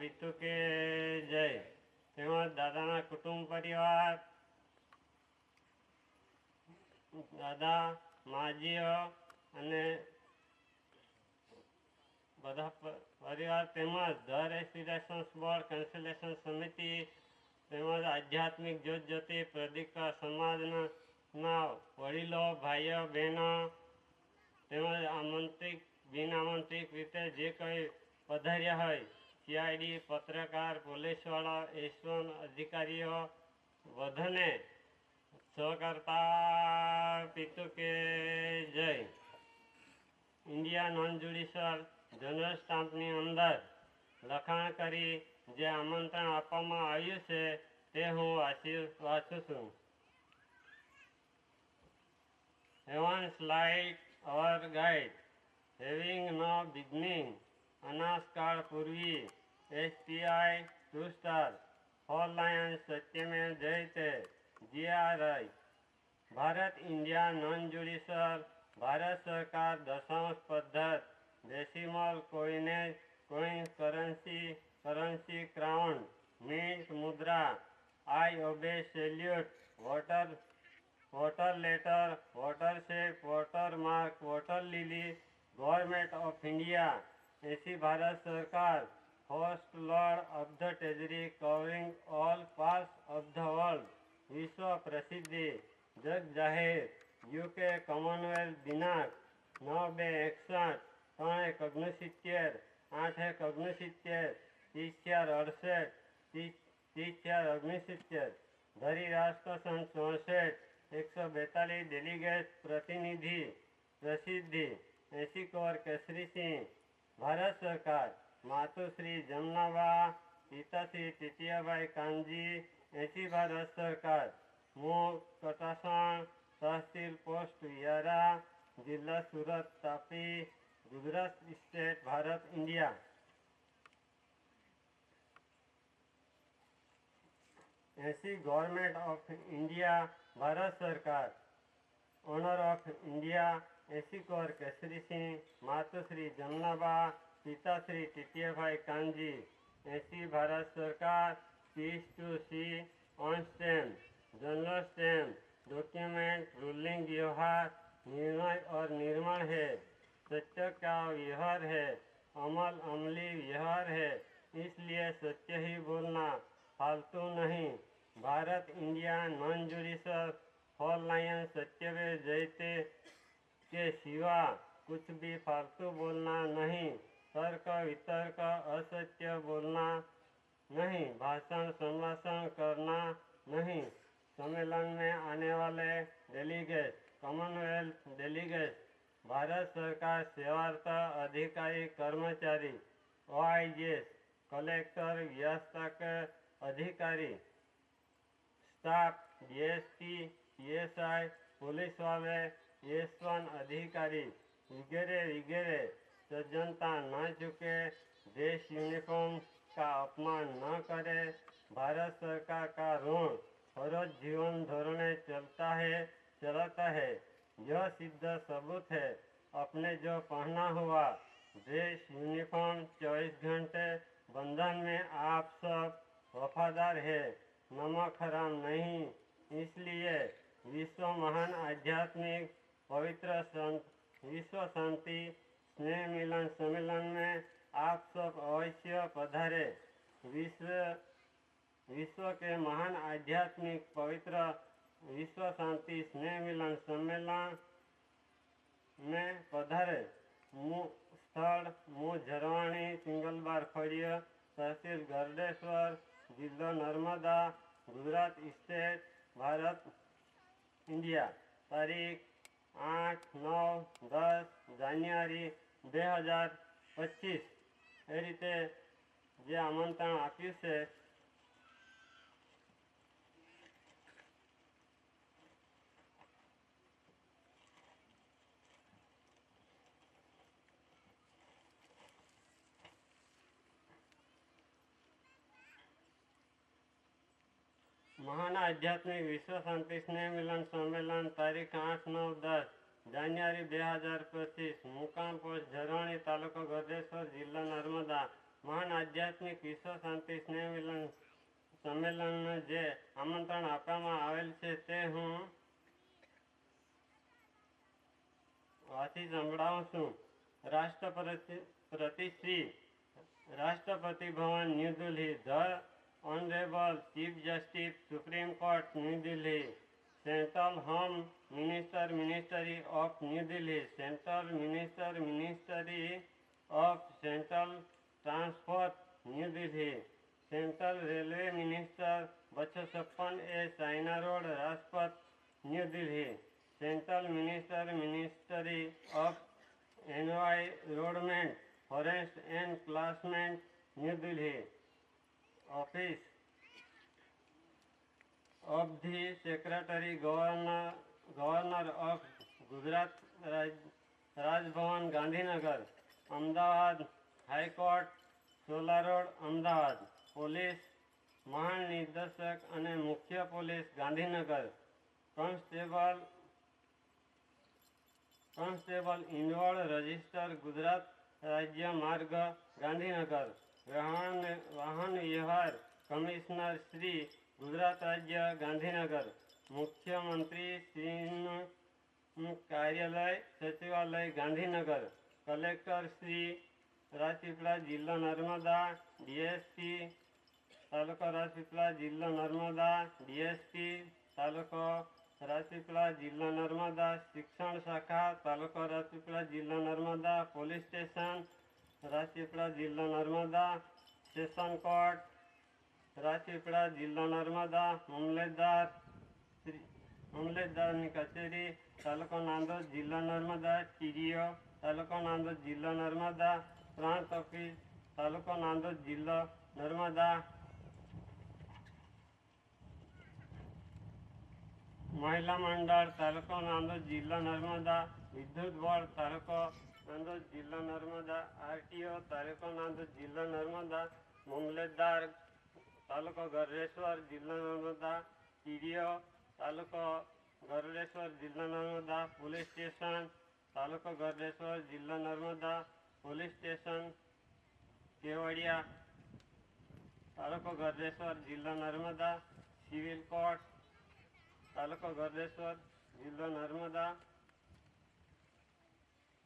પિતુ કે જય। તેમજ દાદાના કુટુંબ પરિવાર, દાદા માજીઓ અને બધા પરિવાર તેમજ ધ રેસિડેન્સ બોર્ડ કેન્સલેશન સમિતિ તેમજ આધ્યાત્મિક જ્યોત જ્યોતિ પ્રદીપા સમાજના વડીલો, ભાઈઓ, બહેનો તેમજ આમંત્રિત બિન આમંત્રિત રીતે જે કંઈ પધાર્યા હોય, સીઆઈડી, પત્રકાર, પોલીસવાળા, એસવન અધિકારીઓ બધાને સહકર્તા પિતુ કે જય। ઇન્ડિયા નોન જ્યુડિશિયલ જનરલ સ્ટામ્પની અંદર લખાણ કરી જે આમંત્રણ આપવામાં આવ્યું છે તે હું વાંચું છું। Heavens light our guide, having no beginning, અનાજકાળ પૂર્વી, SPI 2 star, 4 lions સત્યમેવ જયતે, GRI, Bharat India non judicial, Bharat સરકાર દશાંશ પદ્ધત, decimal coinage, coin currency crown, mint મુદ્રા, I obey salute, water letter, water shape, water mark, water lily, government of India, એસી ભારત સરકાર, host lord of the treasury covering all parts of the world, વિશ્વ પ્રસિદ્ધિ, જગ જાહેર, UK Commonwealth દિનાંક 9/2/61, 3/1/69, 8/1/69, 30/4/68, 30/4/69, ધરી રાષ્ટ્રસંઘ 64, 142 delegate પ્રસિદ્ધિ, 80 કરોડ કેસરી સિંહ, ભારત સરકાર, માતુશ્રી જમનાબા, પિતાશ્રી ટીટીયાભાઈ કાનજી, 80 ભારત સરકાર, મૂળ કટાસણ, તહસીલ પોસ્ટ વિયારા, જિલ્લા Surat Tapi, Gujarat state, Bharat India. AC government of India, Bharat સરકાર, ઓનર ઓફ ઇન્ડિયા, 80 કરોડ કેસરી સિંહ, માતુશ્રી જમનાબા, પિતાશ્રી ટીટીયાભાઈ કાનજી, 80 ભારત સરકાર, પીસ ટુ सी ऑन stamp, general stamp, document, ruling व्यवहार, निर्णय और निर्माण है, सत्य का व्यवहार है, अमली व्यवहार है, इसलिए सत्य ही बोलना, फालतू नहीं। Bharat India non judicial 4 lion सत्यमेव जयते के सिवा कुछ भी फालतू बोलना नहीं, तर्क वितर्क असत्य बोलना नहीं, भाषण संभाषण करना नहीं। सम्मेलन में आने वाले डेलीगेट, कॉमनवेल्थ डेलीगेट, भारत सरकार सेवारत अधिकारी कर्मचारी, OIGS, कलेक्टर व्यवस्थक अधिकारी, स्टाफ, DSP, PSI, पुलिस वाले, S1 अधिकारी वगैरह वगैरह सज्जनता न चुके, देश यूनिफॉर्म का अपमान न करे, भारत सरकार का ऋण फरोज जीवन धोरणे चलाता है, यह सिद्ध सबूत है। अपने जो पहना हुआ ड्रेस यूनिफॉर्म 24 घंटे बंधन में आप सब वफादार है, नमक हराम नहीं। इसलिए विश्व महान आध्यात्मिक पवित्र विश्व शांति स्नेह मिलन सम्मेलन में आप सब अवश्य पधारे। विश्व के महान आध्यात्मिक पवित्र विश्व शांति स्नेह मिलन सम्मेलन में पधारे। स्थल मुँह झरवाणी, सिंगल बार फड़िया, तहसील गरडेश्वर, जिला नर्मदा, गुजरात स्टेट, भारत इंडिया। तारीख 8, 9, 10 જાન્યુઆરી 2025 એ રીતે જે આમંત્રણ આપ્યું છે महान आध्यात्मिक विश्व शांति स्नेह मिलन सम्मेलन तारीख 8, 9, 10 જાન્યુઆરી 2025 મુકામ પોસ્ટ ઝરવાણી, તાલુકો ગરડેશ્વર, જિલ્લા નર્મદા, મહાન આધ્યાત્મિક વિશ્વ શાંતિ સ્નેહ મિલન સંમેલનનું જે આમંત્રણ આપવામાં આવેલ છે તે હું વાંચી સંભળાવું છું. Rashtrapati Bhavan, New Delhi. The honourable chief justice, supreme court, New Delhi. Central home minister, ministry of New Delhi. Central minister, ministry of central transport, New Delhi. Central railway minister, 256A China road, Rajpath, New Delhi. Central minister, ministry of environment, forest and climate, New Delhi. Office of the secretary governor of Gujarat, Rajbhavan, Gandhinagar. Ahmedabad high court, Sola road, Ahmedabad. Police મહાનિર્દેશક અને મુખ્ય police, Gandhinagar. Constable involve register, Gujarat રાજ્ય માર્ગ, ગાંધીનગર. વાહન વ્યવહાર commissioner Shri, Gujarat રાજ્ય, ગાંધીનગર. મુખ્યમંત્રી શ્રીનું કાર્યાલય, સચિવાલય, ગાંધીનગર. કલેક્ટર શ્રી, રાજપીપળા, જિલ્લો નર્મદા. ડીએસપી તાલુકો રાજપીપળા, જિલ્લો નર્મદા. ડીએસપી તાલુકો રાજપીપળા, જિલ્લો નર્મદા. શિક્ષણ શાખા તાલુકો રાજપીપળા, જિલ્લો નર્મદા. પોલીસ સ્ટેશન રાજપીપળા, જિલ્લો નર્મદા. સેશન કોર્ટ રાજપીપળા, જિલ્લો નર્મદા. મામલેદારની કચેરી તાલુકો નાંદોદ, જિલ્લો નર્મદા. ટીડીઓ તાલુકો નાંદોદ, જિલ્લો નર્મદા. પ્રાંત ઓફિસ તાલુકો નાંદોદ, જિલ્લો નર્મદા. મહિલા મંડળ તાલુકો નાંદોદ, જિલ્લો નર્મદા. વિદ્યુત બોર્ડ તાલુકો નાંદોદ, જિલ્લો નર્મદા. આરટીઓ તાલુકો નાંદોદ, જિલ્લો નર્મદા. મામલેદાર તાલુકો ગરડેશ્વર, જિલ્લો નર્મદા. ટીડીઓ તાલુકો ગરડેશ્વર, જિલ્લો નર્મદા. પોલીસ સ્ટેશન તાલુકો ગરડેશ્વર, જિલ્લો નર્મદા. પોલીસ સ્ટેશન કેવડિયા તાલુકો ગરડેશ્વર, જિલ્લો નર્મદા. સિવિલ કોર્ટ તાલુકો ગરડેશ્વર, જિલ્લો નર્મદા.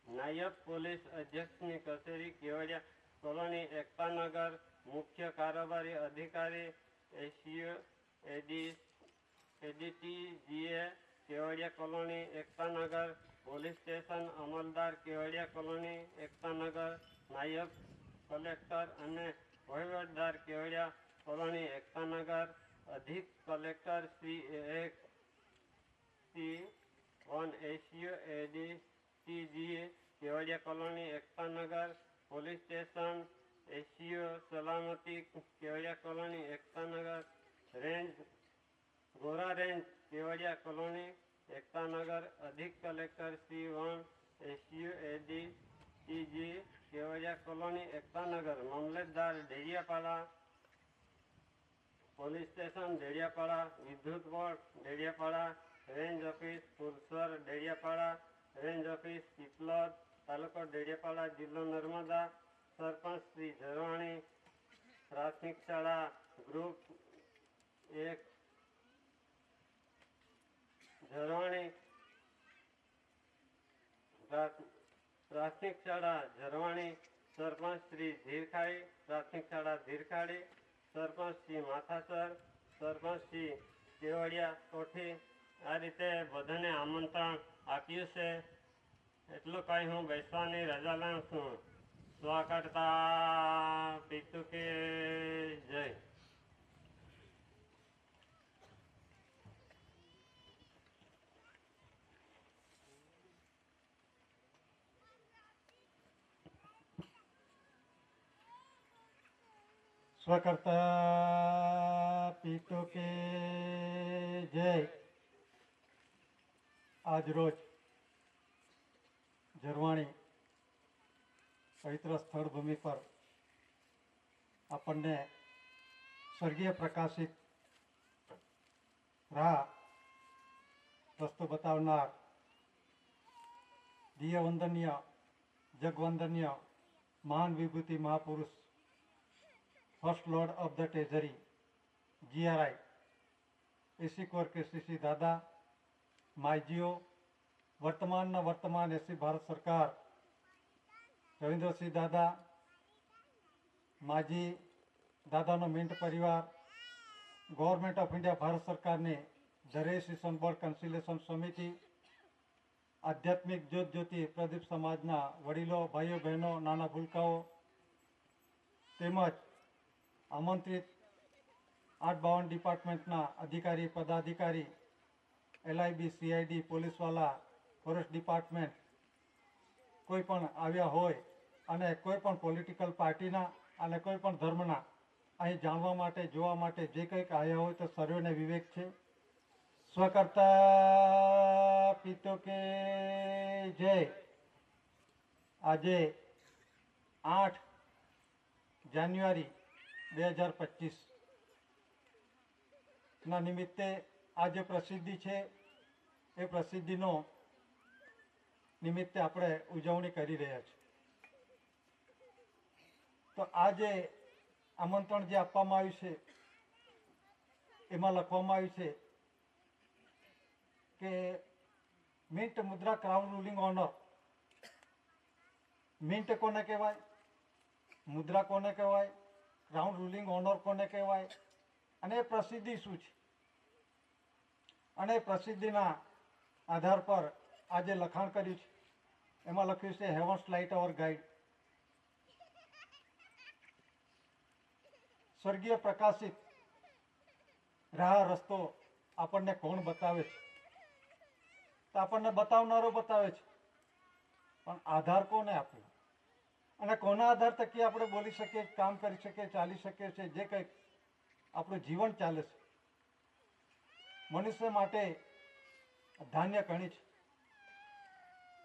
નાયબ પોલીસ અધ્યક્ષની કચેરી, કેવડિયા કોલોની, એકતાનગર. મુખ્ય કારોબારી અધિકારી એડીટીજીએ, Kevadia colony, Ektanagar. Police station અમલદાર, કેવડિયા કોલોની, એકતાનગર. નાયબ કલેક્ટર અને વહીવટદાર, કેવડિયા કોલોની, એકતાનગર. અધિક collector Shri, ADTG, Kevadia colony, Ektanagar. Police station ACO સલામતી, Kevadia colony, Ektanagar. Gora range, Kevadia colony, Ektanagar. અધિક collector Shri, ACO ADTG, Kevadia colony, Ektanagar. મામલતદાર ડેડિયાપાડા. Police station Dediapada. વિદ્યુત બોર્ડ ડેડિયાપાડા. રેન્જ ઓફિસ પુરસર, ડેડિયાપાડા. રેન્જ ઓફિસ પીપલોદ તાલુકો ડેડિયાપાડા, જિલ્લો નર્મદા. સરપંચ શ્રી ઝરવાણી. પ્રાથમિક શાળા ગ્રુપ 1 ઝરવાણી. પ્રાથમિક શાળા ઝરવાણી. સરપંચ શ્રી ધીરખાડી. પ્રાથમિક શાળા ધીરખાડી. સરપંચ શ્રી માથાસર. સરપંચ શ્રી કેવડિયા કોઠી. આ રીતે બધાને આમંત્રણ આપ્યું છે. એટલું કંઈ હું બેસવાની રજા લઉં છું. સ્વાકર્તા પિતૃ કે જય. સ્વકર્તા પિતૃ કે જય. આજ રોજ ઝરવાણી પવિત્ર સ્થળ ભૂમિ પર આપણને સ્વર્ગીય પ્રકાશિત રાહ રસ્તો બતાવનાર દિવ્ય વંદનીય જગવંદનીય મહાન વિભૂતિ મહાપુરુષ first lord of the treasury GRI એસી કોર કેસીસી દાદા, માયજીઓ, વર્તમાન એસી ભારત સરકાર રવિન્દ્રસિંહ દાદા, માજી દાદાનો મિન્ટ પરિવાર, ગવર્મેન્ટ ઓફ ઇન્ડિયા ભારત સરકારની દરેશ ઇસન બોર્ડ કન્સિલેશન સમિતિ, આધ્યાત્મિક જ્યોતિ પ્રદીપ સમાજના વડીલો, ભાઈઓ બહેનો, નાના ભૂલકાઓ તેમજ આમંત્રિત 852 ડિપાર્ટમેન્ટના અધિકારી પદાધિકારી, LIB, CID, પોલીસવાલા, ફોરેસ્ટ ડિપાર્ટમેન્ટ કોઈ પણ આવ્યા હોય અને કોઈ પણ પોલિટિકલ પાર્ટીના અને કોઈ પણ ધર્મના અહીં જાણવા માટે, જોવા માટે જે કંઈક આવ્યા હોય તો સર્વેને વિવેક છે. સ્વકર્તા પિતો કે જય. આજે 8 જાન્યુઆરી 2025 ના નિમિત્તે આ જે પ્રસિદ્ધિ છે એ પ્રસિદ્ધિનો નિમિત્તે આપણે ઉજવણી કરી રહ્યા છીએ. તો આ જે આમંત્રણ જે આપવામાં આવ્યું છે એમાં લખવામાં આવ્યું છે કે મિન્ટ મુદ્રા ક્રાઉન રૂલિંગ ઓનર. મિન્ટ કોને કહેવાય, મુદ્રા કોને કહેવાય, ક્રાઉન રૂલિંગ ઓનર કોને કહેવાય અને એ પ્રસિદ્ધિ શું છે. અને એ પ્રસિદ્ધિના આધાર પર આજે લખાણ કર્યું છે. એમાં લખ્યું છે હેવન્સ લાઇટ અવર ગાઈડ. સ્વર્ગીય પ્રકાશિત રાહ રસ્તો આપણને કોણ બતાવે છે? તો આપણને બતાવનારો બતાવે છે, પણ આધાર કોને આપ્યો અને કોના આધાર થકી આપણે બોલી શકીએ, કામ કરી શકીએ, ચાલી શકીએ છીએ, જે કંઈક આપણું જીવન ચાલે છે. મનુષ્ય માટે ધાન્ય કણી છે.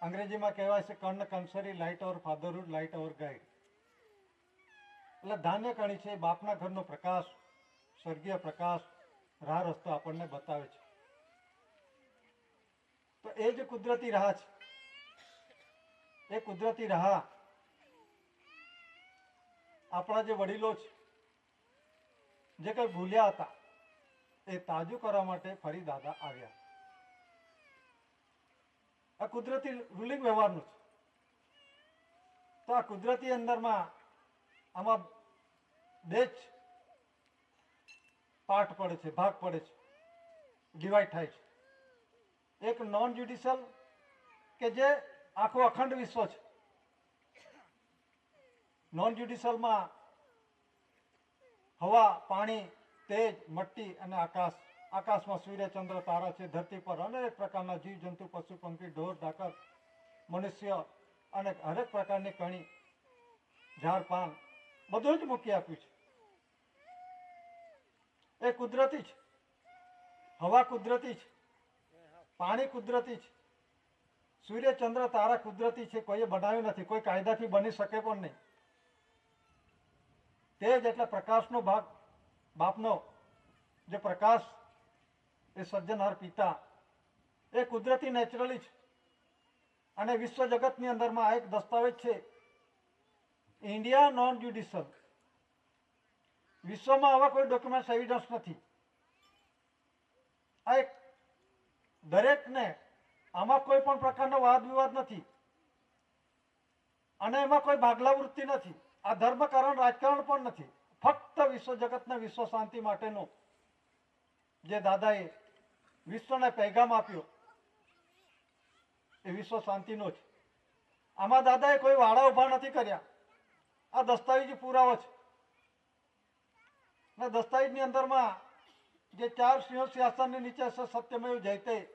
અંગ્રેજીમાં કહેવાય છે કર્ણ કંસરી, લાઇટ અવર ફાધરહુડ, લાઇટ અવર ગાઈડ. એટલે ધાન્ય કણી છે, બાપના ઘરનો પ્રકાશ, સ્વર્ગીય પ્રકાશ, રાહ રસ્તો આપણને બતાવે છે. તો એ જ કુદરતી રાહ છે. એ કુદરતી રાહ આપણા જે વડીલો છે જે કંઈ ભૂલ્યા હતા એ તાજું કરવા માટે ફરી દાદા આવ્યા. આ કુદરતી રૂલિંગ વ્યવહારનું છે. તો આ કુદરતી અંદરમાં આમાં બે જ પાર્ટ પડે છે, ભાગ પડે છે, ડિવાઈડ થાય છે. એક નોન જ્યુડિશિયલ કે જે આખો અખંડ વિશ્વ છે. નોન જ્યુડિશિયલમાં હવા, પાણી, તેજ, મટ્ટી અને આકાશ. આકાશમાં સૂર્ય, ચંદ્ર, તારા છે. ધરતી પર અનેક પ્રકારના જીવજંતુ, પશુ, પંખી, ઢોર, ઢાકર, મનુષ્ય અને હરેક પ્રકારની કણી, ઝાડ, પાન બધું જ મૂકી આપ્યું છે. એ કુદરતી છે. હવા કુદરતી છે, પાણી કુદરતી છે, સૂર્ય, ચંદ્ર, તારા કુદરતી છે. કોઈએ બનાવ્યું નથી, કોઈ કાયદાથી બની શકે પણ નહીં. તેજ એટલે પ્રકાશનો ભાગ, બાપનો જે પ્રકાશ, એ સર્જનહાર પિતા, એ કુદરતી નેચરલી છે. અને વિશ્વ જગતની અંદરમાં આ એક દસ્તાવેજ છે, ઇન્ડિયા નોન જ્યુડિશિયલ. વિશ્વમાં આવા કોઈ ડોક્યુમેન્ટ એવિડન્સ નથી. આ એક દરેકને, આમાં કોઈ પણ પ્રકારનો વાદ વિવાદ નથી અને એમાં કોઈ ભાગલા વૃત્તિ નથી. આ ધર્મકરણ, રાજકારણ પણ નથી. ફક્ત વિશ્વ જગતને વિશ્વ શાંતિ માટેનો જે દાદાએ વિશ્વને પૈગામ આપ્યો એ વિશ્વ શાંતિનો છે. આમાં દાદાએ કોઈ વાળા ઉભા નથી કર્યા. આ દસ્તાવેજી પુરાવો છે. અને દસ્તાવેજની અંદરમાં જે 4 સિંહ શાસનની નીચે છે સત્યમેવ જયતે.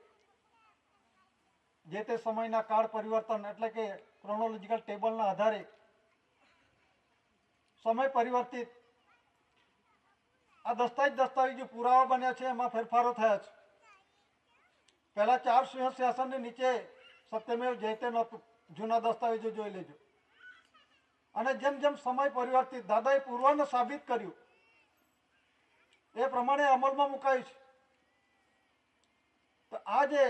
જે તે સમયના કાળ પરિવર્તન એટલે કે ક્રોનોલોજીકલ ટેબલના આધારે સમય પરિવર્તિત આ દસ્તાવેજી પુરાવા બન્યા છે. એમાં ફેરફારો થયા છે. પહેલા 4 સિંહ શાસનની નીચે સત્યમેવ જયતે નહોતું. જૂના દસ્તાવેજો જોઈ લેજો. અને જેમ જેમ સમય પરિવર્તિત દાદાએ પૂર્વને સાબિત કર્યું એ પ્રમાણે અમલમાં મુકાયું છે. તો આ જે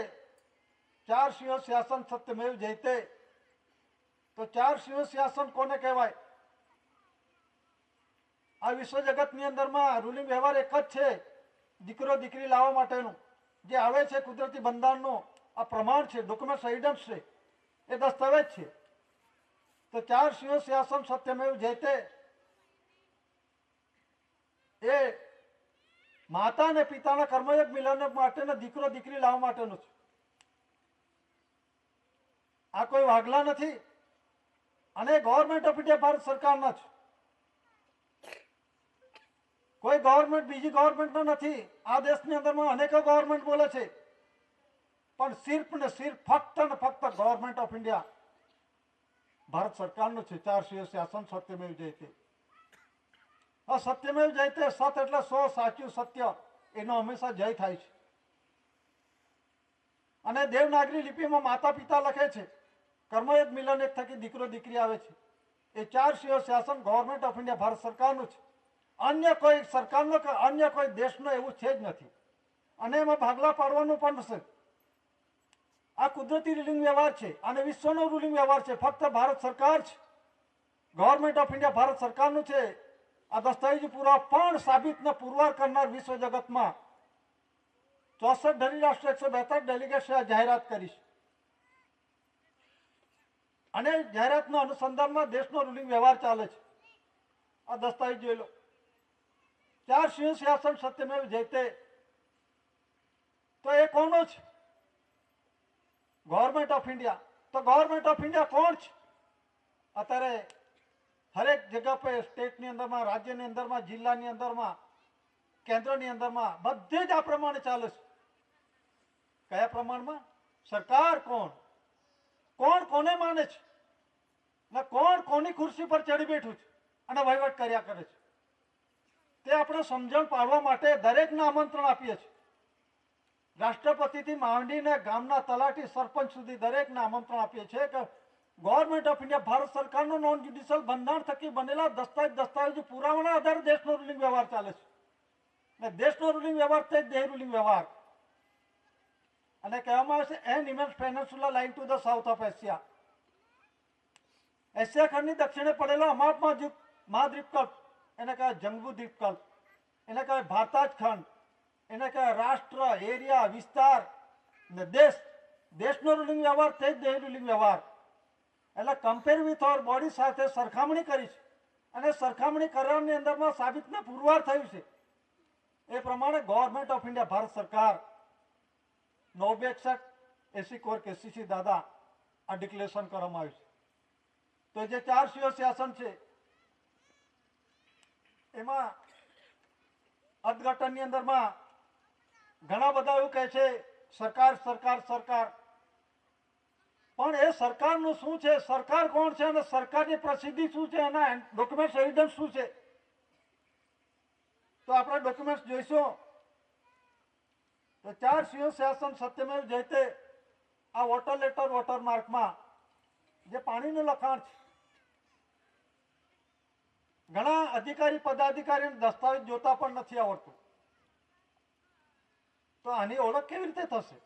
4 સિંહ શાસન સત્યમેવ જયતે, તો 4 સિંહ શાસન કોને કહેવાય? આ વિશ્વ જગતની અંદરમાં રૂલિંગ વ્યવહાર એક જ છે, દીકરો દીકરી લાવવા માટેનું જે આવે છે કુદરતી બંધારણનું આ પ્રમાણ છે, ડોક્યુમેન્ટ એવિડન્સ છે, એ દસ્તાવેજ છે. તો 4 સિંહો શાસન સત્યમેવ જયતે એ માતા અને પિતાના કર્મયોગ મિલન માટેનો દીકરો દીકરી લાવવા માટેનું છે. આ કોઈ વાગલા નથી અને ગવર્મેન્ટ ઓફ ઇન્ડિયા ભારત સરકારના છે. કોઈ ગવર્મેન્ટ બીજી ગવર્મેન્ટનો નથી. આ દેશની અંદરમાં અનેકો ગવર્મેન્ટ બોલે છે, પણ સિર્ફ ને સિર્ફ ફક્ત ને ફક્ત ગવર્મેન્ટ ઓફ ઇન્ડિયા ભારત સરકારનું છે. 4 સિંહો શાસન સત્યમેવ જયતે. આ સત્યમેવ જયતે, સત એટલે 100, સાચું સત્ય, એનો હંમેશા જય થાય છે. અને દેવનાગરી લિપિમાં માતા પિતા લખે છે, કર્મયોગ મિલન એક થકી દીકરો દીકરી આવે છે. એ 4 સિંહો શાસન ગવર્મેન્ટ ઓફ ઇન્ડિયા ભારત સરકારનું છે. અન્ય કોઈ સરકારનો કે અન્ય કોઈ દેશનો એવું છે જ નથી. અને એમાં ભાગલા પાડવાનું પણ છે. આ કુદરતી રૂલિંગ વ્યવહાર છે અને વિશ્વનો રૂલિંગ વ્યવહાર છે. ફક્ત ભારત સરકાર છે, ગવર્મેન્ટ ઓફ ઇન્ડિયા ભારત સરકારનું છે. આ દસ્તાવેજી પુરાવા પણ સાબિત ને પુરવાર કરનાર વિશ્વ જગતમાં 64 ધરી રાષ્ટ્ર 142 ડેલિગેટ્સે આ જાહેરાત કરી છે. અને જાહેરાતના અનુસંધાનમાં દેશનો રૂલિંગ વ્યવહાર ચાલે છે. આ દસ્તાવેજ જોઈ લો. 4 સિંહો શાસન સત્યમેવ જયતે, તો એ કોનો છે? Government of India. તો ગવર્મેન્ટ ઓફ ઇન્ડિયા કોણ છે? અત્યારે હરેક જગ્યા પર સ્ટેટની અંદરમાં, રાજ્યની અંદરમાં, જિલ્લાની અંદરમાં, કેન્દ્રની અંદરમાં બધે જ આ પ્રમાણે ચાલે છે. કયા પ્રમાણમાં? સરકાર કોણ, કોણ કોને માને છે ને કોણ કોની ખુરશી પર ચડી બેઠું છે અને વહીવટ કર્યા કરે છે, તે આપણે સમજણ પાડવા માટે દરેકને આમંત્રણ આપીએ છીએ. રાષ્ટ્રપતિથી માંડીને ગામના તલાટી સરપંચ સુધી દરેકને આમંત્રણ આપીએ છીએ કે ગવર્મેન્ટ ઓફ ઇન્ડિયા ભારત સરકારનો નોન જ્યુડિશિયલ બંધારણ થકી બનેલા દસ્તાવેજી પુરાવાના આધારે દેશનો રૂલિંગ વ્યવહાર ચાલે છે. અને દેશનો રૂલિંગ વ્યવહાર તે જ દેહ રૂલિંગ વ્યવહાર. અને કહેવામાં આવે છે an immense peninsula line to the south of Asia. Asia ખંડની દક્ષિણે પડેલો અમાપ મહાદ્વીપકલ્પ, એને કહેવાય જંબુ દ્વીપકલ્પ, એને કહેવાય ભારતાજ ખંડ, એને કહેવાય રાષ્ટ્ર, એરિયા, વિસ્તાર ને દેશ. દેશનો રૂલિંગ વ્યવહાર તે જ દેહ રૂલિંગ વ્યવહાર. એટલે કમ્પેર વિથ અવર બોડી સાથે સરખામણી કરી છે અને સરખામણી કરવાની અંદરમાં સાબિતને પુરવાર થયું છે. એ પ્રમાણે ગવર્મેન્ટ ઓફ ઇન્ડિયા ભારત સરકાર 962 એસી કોર કેસીસી દાદા આ ડિક્લેરેશન કરવામાં આવ્યું છે. તો જે 4 સિંહો શાસન છે એમાં અર્થઘટનની અંદરમાં ઘણા બધા એવું કહે છે સરકાર સરકાર સરકાર, પણ એ સરકારનું શું છે, સરકાર કોણ છે અને સરકારની પ્રસિદ્ધિ શું છે, એના ડોક્યુમેન્ટ એવિડન્સ શું છે? તો આપણે ડોક્યુમેન્ટ જોઈશું. તો 4 સિંહો શાસન સત્યમેવ જયતે આ વોટર લેટર વોટરમાર્કમાં જે પાણીનું લખાણ છે, ઘણા અધિકારી પદાધિકારીને દસ્તાવેજ જોતા પણ નથી આવડતું. તો આની ઓળખ કેવી રીતે થશે?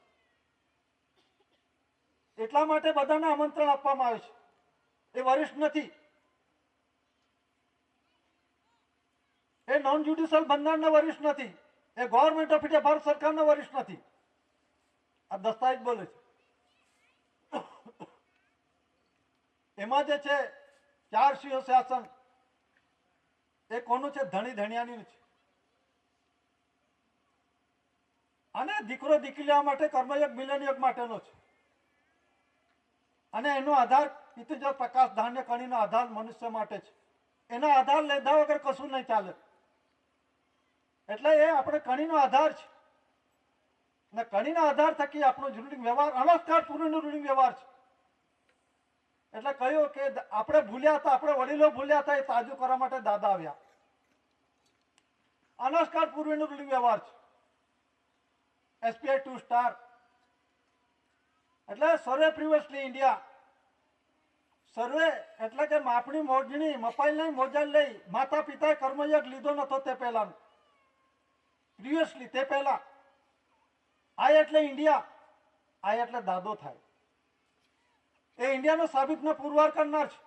એટલા માટે બધાને આમંત્રણ આપવામાં આવે છે. એ વરિષ્ઠ નથી, એ નોન જ્યુડિશિયલ બંધારણના વરિષ્ઠ નથી, એ ગવર્મેન્ટ ઓફ ઇન્ડિયા ભારત સરકારના વરિષ્ઠ નથી. આ દસ્તાવેજ બોલે છે. એમાં જે છે 4 સિંહો શાસન એ કોનું છે? ધણી ધણિયાનું છે. અને દીકરો દીકરી લેવા માટે કર્મયોગ મિલન યોગ માટેનો છે. અને એનો આધાર પિતૃજ પ્રકાશ ધાન્ય કણીનો આધાર મનુષ્ય માટે છે. એનો આધાર લીધા વગર કશું નહીં ચાલે. એટલે એ આપણે કણીનો આધાર છે અને કણીના આધાર થકી આપણો રૂલિંગ વ્યવહાર અનસ્કાર પૂર્વનો રૂલિંગ વ્યવહાર છે. એટલે કહ્યું કે આપણે ભૂલ્યા હતા, આપણે વડીલો ભૂલ્યા હતા, એ તાજું કરવા માટે દાદા આવ્યા. અનસ્કાર પૂર્વનો રૂલિંગ વ્યવહાર છે. SPI 2 સ્ટાર એટલે સર્વે પ્રિવિયસલી ઇન્ડિયા. સર્વે એટલે કે માપણી મોજણી મપાઈ મોજા લઈ માતા પિતાએ કર્મયોગ લીધો નતો તે પહેલાનું. પ્રિવિયસલી તે પહેલા. આ એટલે ઇન્ડિયા, આ એટલે દાદો થાય. એ ઇન્ડિયાનો સાબિતને પુરવાર કરનાર છે.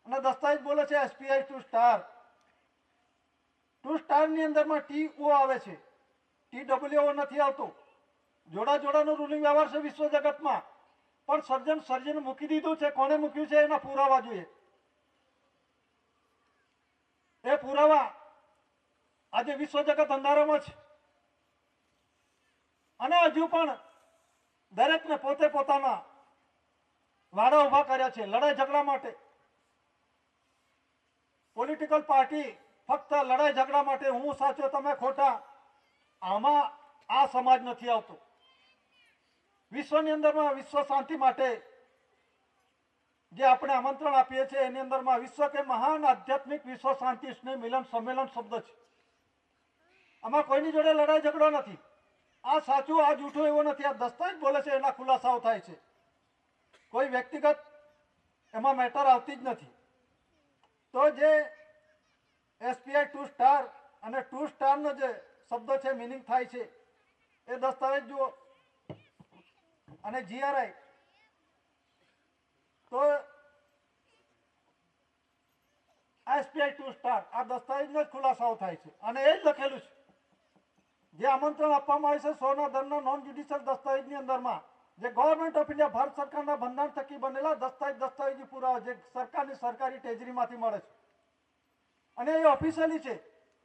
અને દસ્તાવેજ બોલે છે SPI 2 સ્ટાર ટુ સ્ટારની અંદરમાં TO આવે છે, TWO નથી આવતો. જોડા જોડાનો રૂલિંગ વ્યવહાર છે વિશ્વ જગતમાં, પણ સર્જન મૂકી દીધું છે. કોણે મૂક્યું છે એના પુરાવા જોઈએ. એ પુરાવા આજે વિશ્વ જગત અંધારામાં છે. અને હજુ પણ દરેકને પોતે પોતાના વાડા ઉભા કર્યા છે લડાઈ ઝઘડા માટે. પોલિટિકલ પાર્ટી ફક્ત લડાઈ ઝઘડા માટે, હું સાચો તમે ખોટા, આમાં આ સમાજ નથી આવતો. વિશ્વની અંદરમાં વિશ્વ શાંતિ માટે જે આપણે આમંત્રણ આપીએ છીએ એની અંદરમાં વિશ્વ કે મહાન આધ્યાત્મિક વિશ્વ શાંતિ સ્નેહ મિલન સંમેલન શબ્દ છે. આમાં કોઈની જોડે લડાઈ ઝઘડો નથી. આ સાચું આ જૂઠું એવું નથી. આ દસ્તાવેજ બોલે છે એના ખુલાસાઓ થાય છે. કોઈ વ્યક્તિગત એમાં મેટર આવતી જ નથી. તો જે SPI ટુ સ્ટાર અને ટુ સ્ટારનો જે શબ્દ છે મિનિંગ થાય છે એ દસ્તાવેજ જુઓ. અને GRI તો SPI ટુ સ્ટાર આ દસ્તાવેજનો જ ખુલાસાઓ થાય છે. અને એ જ લખેલું છે જે આમંત્રણ આપવામાં આવે છે 100ના દરના નોન જ્યુડિશિયલ દસ્તાવેજની અંદરમાં, જે ગવર્મેન્ટ ઓફ ઇન્ડિયા ભારત સરકારના બંધારણ થકી બનેલા દસ્તાવેજી પુરાવા જે સરકારની સરકારી ટેજરીમાંથી મળે છે. અને એ ઓફિશિયલી છે,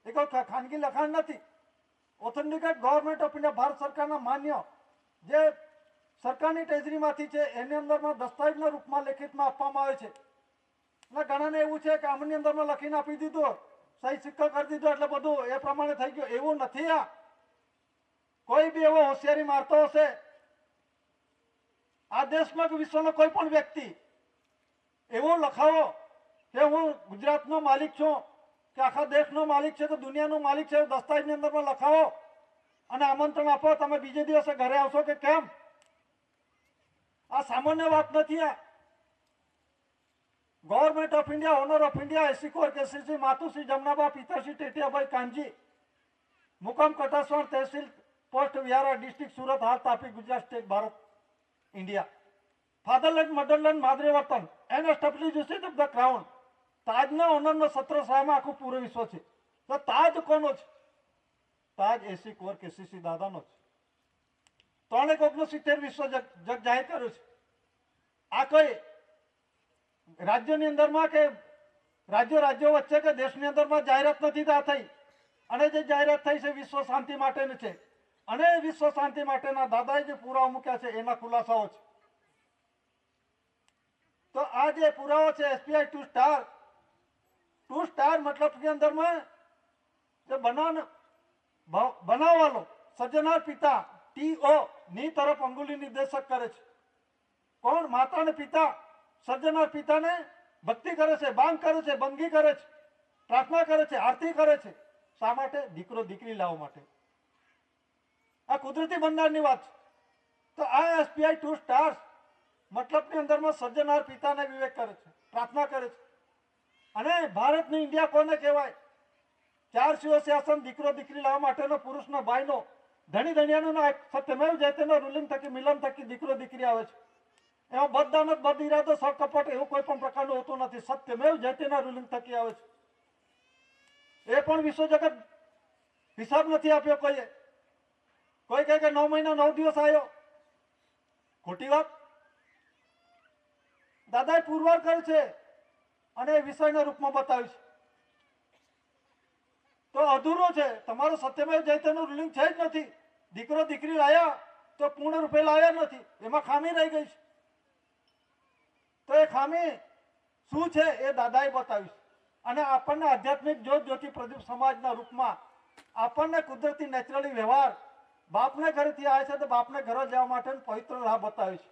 એ કોઈ ખાનગી લખાણ નથી. Authenticate government of India Bharat સરકારના માન્ય જે સરકારની ટેજરીમાંથી છે એની અંદરમાં દસ્તાવેજના રૂપમાં લેખિતમાં આપવામાં આવે છે. અને ઘણાને એવું છે કે આમની અંદરમાં લખીને આપી દીધું, સહી સિક્કો કરી દીધો એટલે બધું એ પ્રમાણે થઈ ગયું. એવું નથી. આ કોઈ બી એવો હોશિયારી મારતો હશે આ દેશમાં કે વિશ્વનો કોઈ પણ વ્યક્તિ એવું લખાવો કે હું ગુજરાતનો માલિક છું કે આખા દેશનો માલિક છે કે દુનિયાનો માલિક છે, દસ્તાવેજની અંદરમાં લખાવો અને આમંત્રણ આપો, તમે બીજે દિવસે ઘરે આવશો કે કેમ? આ સામાન્ય વાત નથી. આ government of India, honour of India, એસી કોર કેસીસી માતુશ્રી જમનાબા પિતાશ્રી ટેટિયાભાઈ કાનજી, મુકામ કટાસવાણ, તહેસીલ પોસ્ટ વિહારા, ડિસ્ટ્રિક્ટ સુરત, હાલ Tapi, Gujarat state, Bharat, India. Fatherland, motherland, માદરે વતન and establishment of the crown. તાજના ઓનરનો સત્ર સાહેબમાં આખું પૂરું વિશ્વ છે. તો તાજ કોનો છે? તાજ એસી કોર કેસીસી દાદાનો છે. 369 વિશ્વ જગ જાહેર કર્યું છે. આ કોઈ રાજ્યની અંદરમાં કે રાજ્યો વચ્ચે કે દેશની અંદરમાં જાહેરાત નથી થઈ. અને જે જાહેરાત થઈ છે વિશ્વ શાંતિ માટેની છે. અને વિશ્વ શાંતિ માટેના દાદાએ જે પુરાવા મૂક્યા છે એના ખુલાસાઓ છે. તો આ જે પુરાવો છે SPI ટુ સ્ટાર મતલબની અંદરમાં જે બનાવવાનો સર્જનાર પિતા TO ની તરફ અંગુલી નિર્દેશક કરે છે. કોણ? માતા અને પિતા. સર્જનાર પિતાને ભક્તિ કરે છે, બાંગ કરે છે, બંગી કરે છે, પ્રાર્થના કરે છે, આરતી કરે છે. શા માટે? દીકરો દીકરી લાવવા માટે. આ કુદરતી બંધારણની વાત છે. તો આ SPI ટુ સ્ટાર મતલબની અંદરમાં સર્જનાર પિતાને વિવેક કરે છે, પ્રાર્થના કરે છે. અને ભારતની ઇન્ડિયા કોને કહેવાય? 4 શિવ શાસન, દીકરો દીકરી લાવવા માટેનો પુરુષનો ભાઈનો ધણી ધણિયાનો સત્યમેવ જયતેના રૂલિંગ થકી મિલન થકી દીકરો દીકરી આવે છે. એમાં બદદાનત, બદ ઇરાદો, સકપટ એવું કોઈ પણ પ્રકારનું હોતું નથી. સત્યમેવ જયતેના રૂલિંગ થકી આવે છે. એ પણ વિશ્વ જગત હિસાબ નથી આપ્યો કોઈએ. કોઈ કહે કે 9 મહિના 9 દિવસ આવ્યો, ખોટી વાત. દાદાએ પુરવાર કર્યું છે અને એ વિષયના રૂપમાં બતાવ્યું છે. તો અધૂરો છે. તમારો સત્યમેવ જયતેનું રૂલિંગ છે જ નથી. દીકરો દીકરી લાયા તો પૂર્ણ રૂપે લાયા નથી, એમાં ખામી રહી ગઈ છે. તો એ ખામી શું છે એ દાદાએ બતાવ્યું છે. અને આપણને આધ્યાત્મિક જ્યોતિ પ્રદીપ સમાજના રૂપમાં આપણને કુદરતી નેચરલી વ્યવહાર બાપને ઘરેથી આવે છે તો બાપને ઘરે જવા માટે પવિત્ર રાહ બતાવી છે.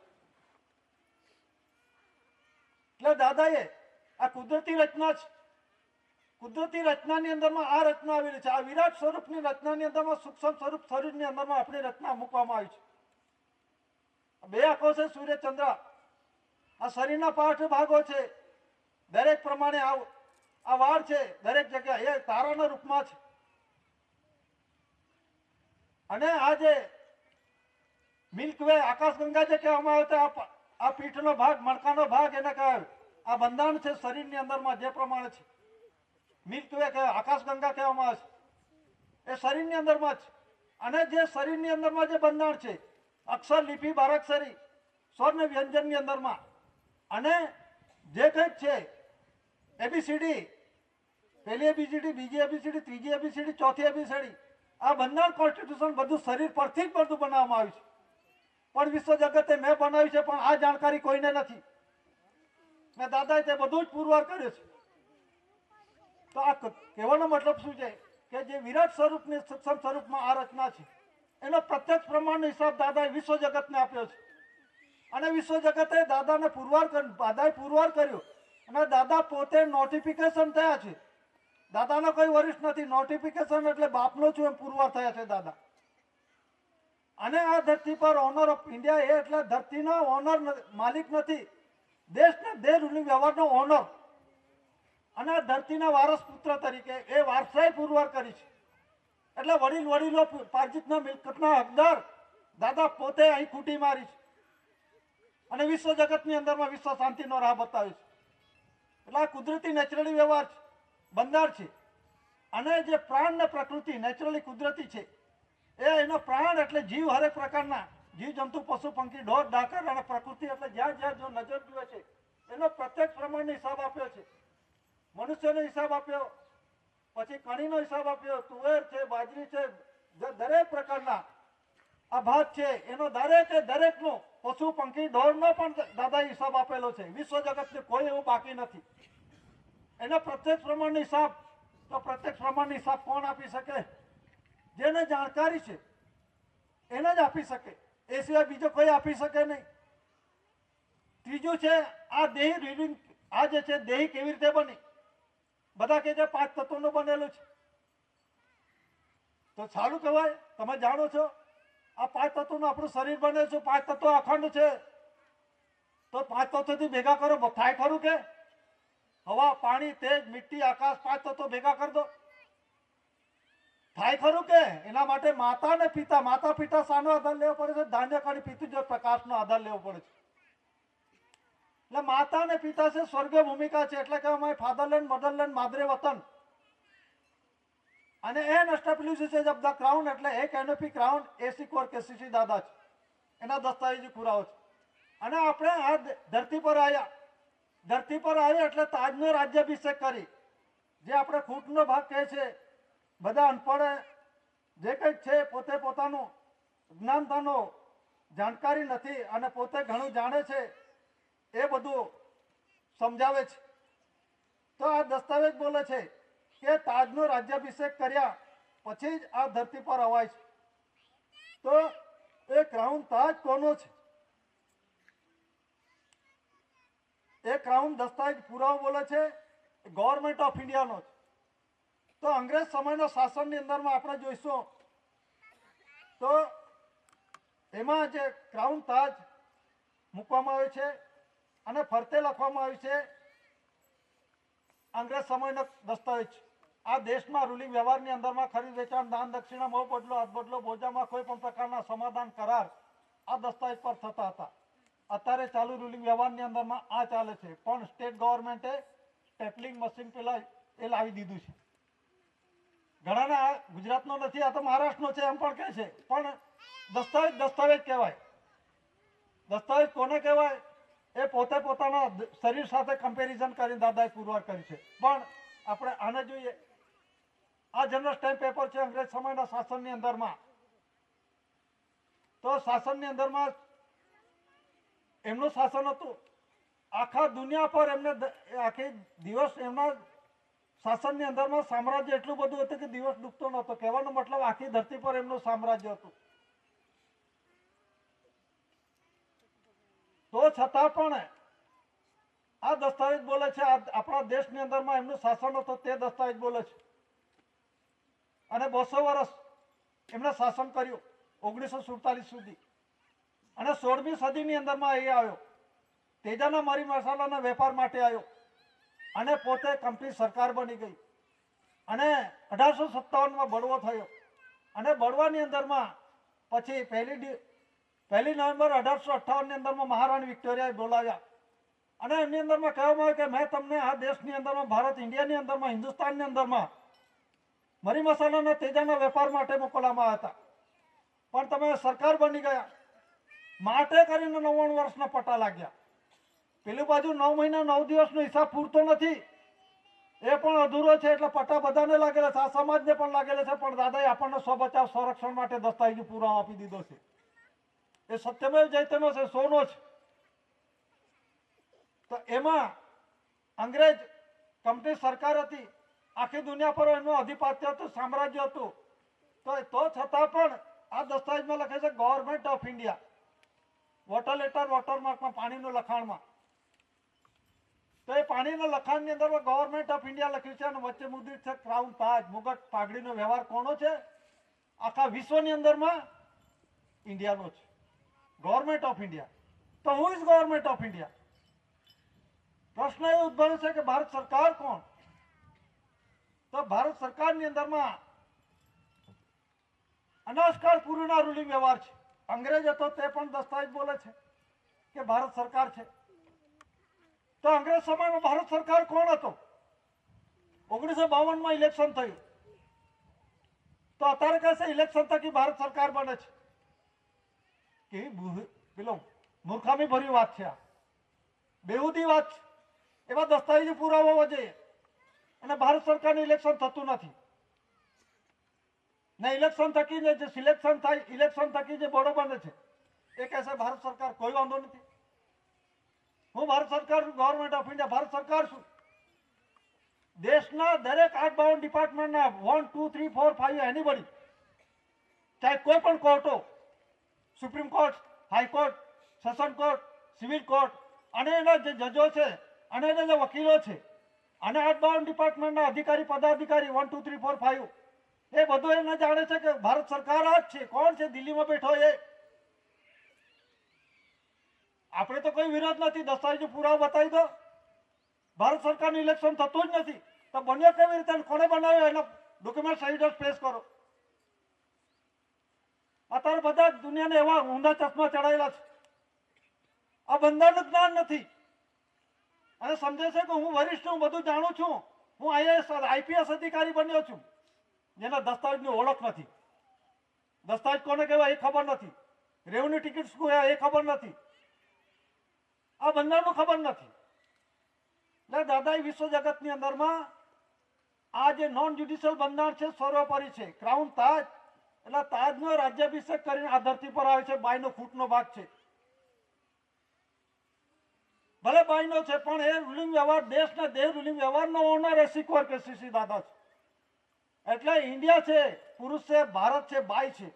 એટલે દાદાએ આ કુદરતી રચના છે. કુદરતી રચનાની અંદરમાં આ રચના આવેલી છે. આ વિરાટ સ્વરૂપની રચનાની અંદરમાં સૂક્ષ્મ સ્વરૂપ શરીરની અંદરમાં આપણી રચના મૂકવામાં આવી છે. 2 આંખો છે, સૂર્ય ચંદ્ર. આ શરીરના પાઠ ભાગો છે. દરેક પ્રમાણે આ વાળ છે, દરેક જગ્યા એ તારાના રૂપમાં છે. અને આ જે મિલ્ક વે, આકાશગંગા જે કહેવામાં આવે છે, આ પીઠનો ભાગ, મણકાનો ભાગ એને કહેવાય. આ બંધારણ છે શરીરની અંદરમાં જે પ્રમાણે છે. મિલ્ક વે કહેવાય, આકાશગંગા કહેવામાં આવે છે. એ શરીરની અંદરમાં છે. અને જે શરીરની અંદરમાં જે બંધારણ છે અક્ષર, લિપિ, બારાક્ષરી, સ્વર ને વ્યંજનની અંદરમાં, અને જે કંઈક છે એબીસીડી, પહેલી એબીસીડી, બીજી એબીસીડી, ત્રીજી એબીસીડી, ચોથી એબીસીડી, આ બંધારણ કોન્સ્ટિટ્યુશન બધું શરીર પરથી જ બધું બનાવવામાં આવ્યું છે. પણ વિશ્વ જગતે મેં બનાવ્યું છે, પણ આ જાણકારી કોઈને નથી. મેં દાદાએ તે બધું જ પુરવાર કર્યું છે. તો આ કહેવાનો મતલબ શું છે કે જે વિરાટ સ્વરૂપની સક્ષમ સ્વરૂપમાં આ રચના છે એનો પ્રત્યક્ષ પ્રમાણનો હિસાબ દાદાએ વિશ્વ જગતને આપ્યો છે. અને વિશ્વ જગતે દાદાએ પુરવાર કર્યો. અને દાદા પોતે નોટિફિકેશન થયા છે. દાદાનો કોઈ વરિષ્ઠ નથી. નોટિફિકેશન એટલે બાપનો છું એમ પુરવાર થયા છે દાદા. અને આ ધરતી પર ઓનર ઓફ ઇન્ડિયા એ એટલે ધરતીનો ઓનર, માલિક નથી, દેશને દેહ રૂલિંગ વ્યવહારનો ઓનર. અને આ ધરતીના વારસ પુત્ર તરીકે એ વારસાઈ પુરવાર કરી છે. એટલે વડીલો પાર્જિતના મિલકતના હકદાર દાદા પોતે અહીં ખૂટી મારી છે. અને વિશ્વ જગતની અંદરમાં વિશ્વ શાંતિનો રાહ બતાવે છે. એટલે આ કુદરતી નેચરલી વ્યવહાર છે, બંધાર છે. અને જે પ્રાણ ને પ્રકૃતિ નેચરલી કુદરતી છે, એનો પ્રાણ એટલે જીવ, હરેક પ્રકારના જીવ જંતુ, પશુ પંખી, ઢોર ડાકર, અને પ્રકૃતિ એટલે જ્યાં જ્યાં જો નજર જુએ છે એનો પ્રત્યક્ષ પ્રમાણનો હિસાબ આપ્યો છે. મનુષ્યનો હિસાબ આપ્યો, પછી કણીનો હિસાબ આપ્યો, તુવેર છે, બાજરી છે, દરેક પ્રકારના આ ભાત છે એનો દરેકનો, પશુ પંખી ઢોરનો પણ દાદાએ હિસાબ આપેલો છે. વિશ્વ જગતને કોઈ એવું બાકી નથી. એનો પ્રત્યક્ષ પ્રમાણનો હિસાબ, તો પ્રત્યક્ષ પ્રમાણનો હિસાબ કોણ આપી શકે? જેને જાણકારી છે એને જ આપી શકે. એ સિવાય બીજો કોઈ આપી શકે નહીં. ત્રીજું છે આ દેહી રીડિંગ. આ જે છે દેહી કેવી રીતે બની? બધા કે છે 5 તત્વોનું બનેલું છે. તો સારું કહેવાય. તમે જાણો છો આ 5 તત્વોનું આપણું શરીર બને છે. 5 તત્વો અખંડ છે. તો 5 તત્વોથી ભેગા કરો, થાય ખરું કે? હવા, પાણી, તેજ, મિટ્ટી, આકાશ, 5 તત્વો ભેગા કરી દો, થાય ખરું કે? એના માટે માતા ને પિતા, માતા પિતા શાનો આધાર લેવો પડે છે? ધાન્ય કણી પિતૃ જો પ્રકાશનો આધાર લેવો પડે છે. એટલે માતા અને પિતા છે સ્વર્ગીય ભૂમિકા છે. એટલે કે અમારે ફાધરલેન્ડ, મધરલેન્ડ, માદરે વતન. અને એન એસ્ટાબ્લિશિસ ઓફ ધ ક્રાઉન એટલે એક એનઓપી ક્રાઉન એસી કોર કેસીસી દાદા છે. એના દસ્તાવેજી પુરાવો છે. અને આપણે આ ધરતી પર આવ્યા. ધરતી પર આવ્યા એટલે તાજનો રાજ્યાભિષેક કરી. જે આપણે ખૂંટનો ભાગ કહે છે, બધા અનપઢ જે કંઈક છે પોતે પોતાનું જ્ઞાનતાનો જાણકારી નથી અને પોતે ઘણું જાણે છે એ બધું સમજાવે છે. તો આ દસ્તાવેજ બોલે છે કે તાજનો રાજ્યાભિષેક કર્યા પછી જ આ ધરતી પર અવાય છે. તો એ ક્રાઉન તાજ કોનો છે? એ ક્રાઉન દસ્તાવેજ પુરાવો બોલે છે ગવર્મેન્ટ ઓફ ઇન્ડિયાનો છે. તો અંગ્રેજ સમયના શાસનની અંદરમાં આપણે જોઈશું તો એમાં જે ક્રાઉન તાજ મૂકવામાં આવ્યો છે અને ફરતે લખવામાં આવ્યું છે અંગ્રેજ સમયનો દસ્તાવેજ. આ દેશમાં રૂલિંગ વ્યવહારની અંદરમાં ખરીદ વેચાણ, દાન દક્ષિણા, મોહ બદલો, હાથ બદલો, બોજામાં કોઈ પણ પ્રકારના સમાધાન કરાર આ દસ્તાવેજ પર થતા હતા. અત્યારે ચાલુ રૂલિંગ વ્યવહારની અંદરમાં આ ચાલે છે. પણ સ્ટેટ ગવર્મેન્ટે સ્ટેપલિંગ મશીન પેલા એ લાવી દીધું છે. ઘણાને આ ગુજરાતનો નથી, આ તો મહારાષ્ટ્રનો છે એમ પણ કહે છે. પણ દસ્તાવેજ કહેવાય. દસ્તાવેજ કોને કહેવાય? એ પોતે પોતાના શરીર સાથે કમ્પેરિઝન કરીને દાદાએ પુરવાર કરી છે. પણ આપણે આને જોઈએ. આ જનરલ સ્ટેમ્પ પેપર છે અંગ્રેજ સમયના શાસનની અંદરમાં. તો શાસનની અંદરમાં એમનું શાસન હતું. આખા દુનિયા પર એમને આખી દિવસ એમના શાસનની અંદરમાં સામ્રાજ્ય એટલું બધું હતું કે દિવસ ડૂબતો નહોતો. કહેવાનો મતલબ આખી ધરતી પર એમનું સામ્રાજ્ય હતું. તો છતાં પણ આ દસ્તાવેજ બોલે છે આપણા દેશની અંદરમાં એમનું શાસન હતું તે દસ્તાવેજ બોલે છે. અને 200 વર્ષ એમણે શાસન કર્યું 1947 સુધી. અને 16મી સદીની અંદરમાં એ આવ્યો. તેજાના મરી મસાલાના વેપાર માટે આવ્યો અને પોતે કંપની સરકાર બની ગઈ. અને 1857માં બળવો થયો. અને બળવાની અંદરમાં પછી પહેલી નવેમ્બર 1858ની અંદરમાં મહારાણી વિક્ટોરિયાએ બોલાવ્યા. અને એમની અંદરમાં કહેવામાં આવ્યું કે મેં તમને આ દેશની અંદરમાં, ભારત ઇન્ડિયાની અંદરમાં, હિન્દુસ્તાનની અંદરમાં મરી મસાલાના તેજાના વેપાર માટે મોકલવામાં આવ્યા હતા, પણ તમે સરકાર બની ગયા માટે કરીને 99 વર્ષના પટ્ટા લાગ્યા. પેલી બાજુ 9 મહિના 9 દિવસનો હિસાબ પૂરતો નથી, એ પણ અધૂરો છે, એટલે પટ્ટા બધાને લાગેલા છે, આ સમાજને પણ લાગેલા છે. પણ દાદાએ આપણને સ્વબચાવ સંરક્ષણ માટે દસ્તાવેજી પુરાવો આપી દીધો છે. એ સત્યમેવ જયતેનો છે, સોનો છે. તો એમાં અંગ્રેજ કંપની સરકાર હતી, આખી દુનિયા પર એનું આધિપત્ય હતું, સામ્રાજ્ય હતું. તો છતાં પણ આ દસ્તાવેજમાં લખે છે government of India, water letter વોટરમાર્કમાં પાણીનું લખાણમાં. તો એ પાણીના લખાણની અંદર ગવર્મેન્ટ ઓફ ઇન્ડિયા લખ્યું છે અને વચ્ચે મુદ્રિત છે ક્રાઉન તાજ, મુગટ પાઘડીનો વ્યવહાર કોનો છે? આખા વિશ્વની અંદરમાં ઇન્ડિયાનો છે, ગવર્મેન્ટ ઓફ ઇન્ડિયા. તો who is government of India? પ્રશ્ન એ ઉદ્ભવે છે કે ભારત સરકાર કોણ? તો ભારત સરકારની અંદરમાં અનાજકાળ પૂર્વના રૂલિંગ વ્યવહાર છે. અંગ્રેજ હતો તે પણ દસ્તાવેજ બોલે છે કે ભારત સરકાર છે. તો અંગ્રેજ સમયમાં ભારત સરકાર કોણ હતો? 1952 ઇલેક્શન થયું, તો અત્યારે કહેશે ઇલેક્શન થકી ભારત સરકાર બને છે. કે પેલો મૂર્ખામી ભરી વાત છે, આ બેહુદી વાત છે. એવા દસ્તાવેજી પુરાવા હોવા જોઈએ. અને ભારત સરકારનું ઇલેક્શન થતું નથી ને ઇલેક્શન થકી જે સિલેક્શન થાય, ઇલેક્શન થકી જે બોર્ડો બને છે, એ કહેશે ભારત સરકાર. કોઈ વાંધો નથી. હું ભારત સરકાર, ગવર્મેન્ટ ઓફ ઇન્ડિયા, ભારત સરકાર છું. દેશના દરેક 852 ડિપાર્ટમેન્ટના 1, 2, 3, 4, 5 એનીબડી, ચાહે કોઈ પણ કોર્ટ હો, supreme court, high court, session court, civil court, અને એના જે જજો છે અને એના જે વકીલો છે અને 852 ડિપાર્ટમેન્ટના અધિકારી, પદાધિકારી 1, 2, 3, 4, 5, એ બધું એને જાણે છે કે ભારત સરકાર આ જ છે. કોણ છે દિલ્હીમાં બેઠો? એ આપણે તો કોઈ વિરોધ નથી, દસ્તાવેજી પુરાવો બતાવી દો. ભારત સરકારનું ઇલેક્શન થતું જ નથી, તો બન્યો કેવી રીતે? કોને બનાવ્યો? એના ડોક્યુમેન્ટ સહિત પેશ કરો. અત્યારે બધા દુનિયાને એવા ઊંધા ચશ્મા ચડાયેલા છે. આ બંધારણનું જ્ઞાન નથી અને સમજે છે કે હું વરિષ્ઠ છું, બધું જાણું છું, હું આઈએએસ આઈપીએસ અધિકારી બન્યો છું, જેના દસ્તાવેજની ઓળખ નથી. દસ્તાવેજ કોને કહેવાય એ ખબર નથી, રેવન્યુ ટિકિટ શું એ ખબર નથી, આ બંધારણનું ખબર નથી. એટલે દાદા વિશ્વ જગતની અંદરમાં આ જે નોન જ્યુડિશિયલ બંધારણ છે સર્વોપરી છે. ક્રાઉન તાજ એટલે તાજનો રાજ્યાભિષેક કરીને આ ધરતી પર આવે છે. બાયનો ફૂટનો ભાગ છે, ભલે બાયનો છે, પણ એ રૂલિંગ વ્યવહાર, દેશના દેહ રૂલિંગ વ્યવહારનો ઓનર એ શીખવર કે સીસી દાદા છે. એટલે ઇન્ડિયા છે, પુરુષ છે, ભારત છે, બાય છે.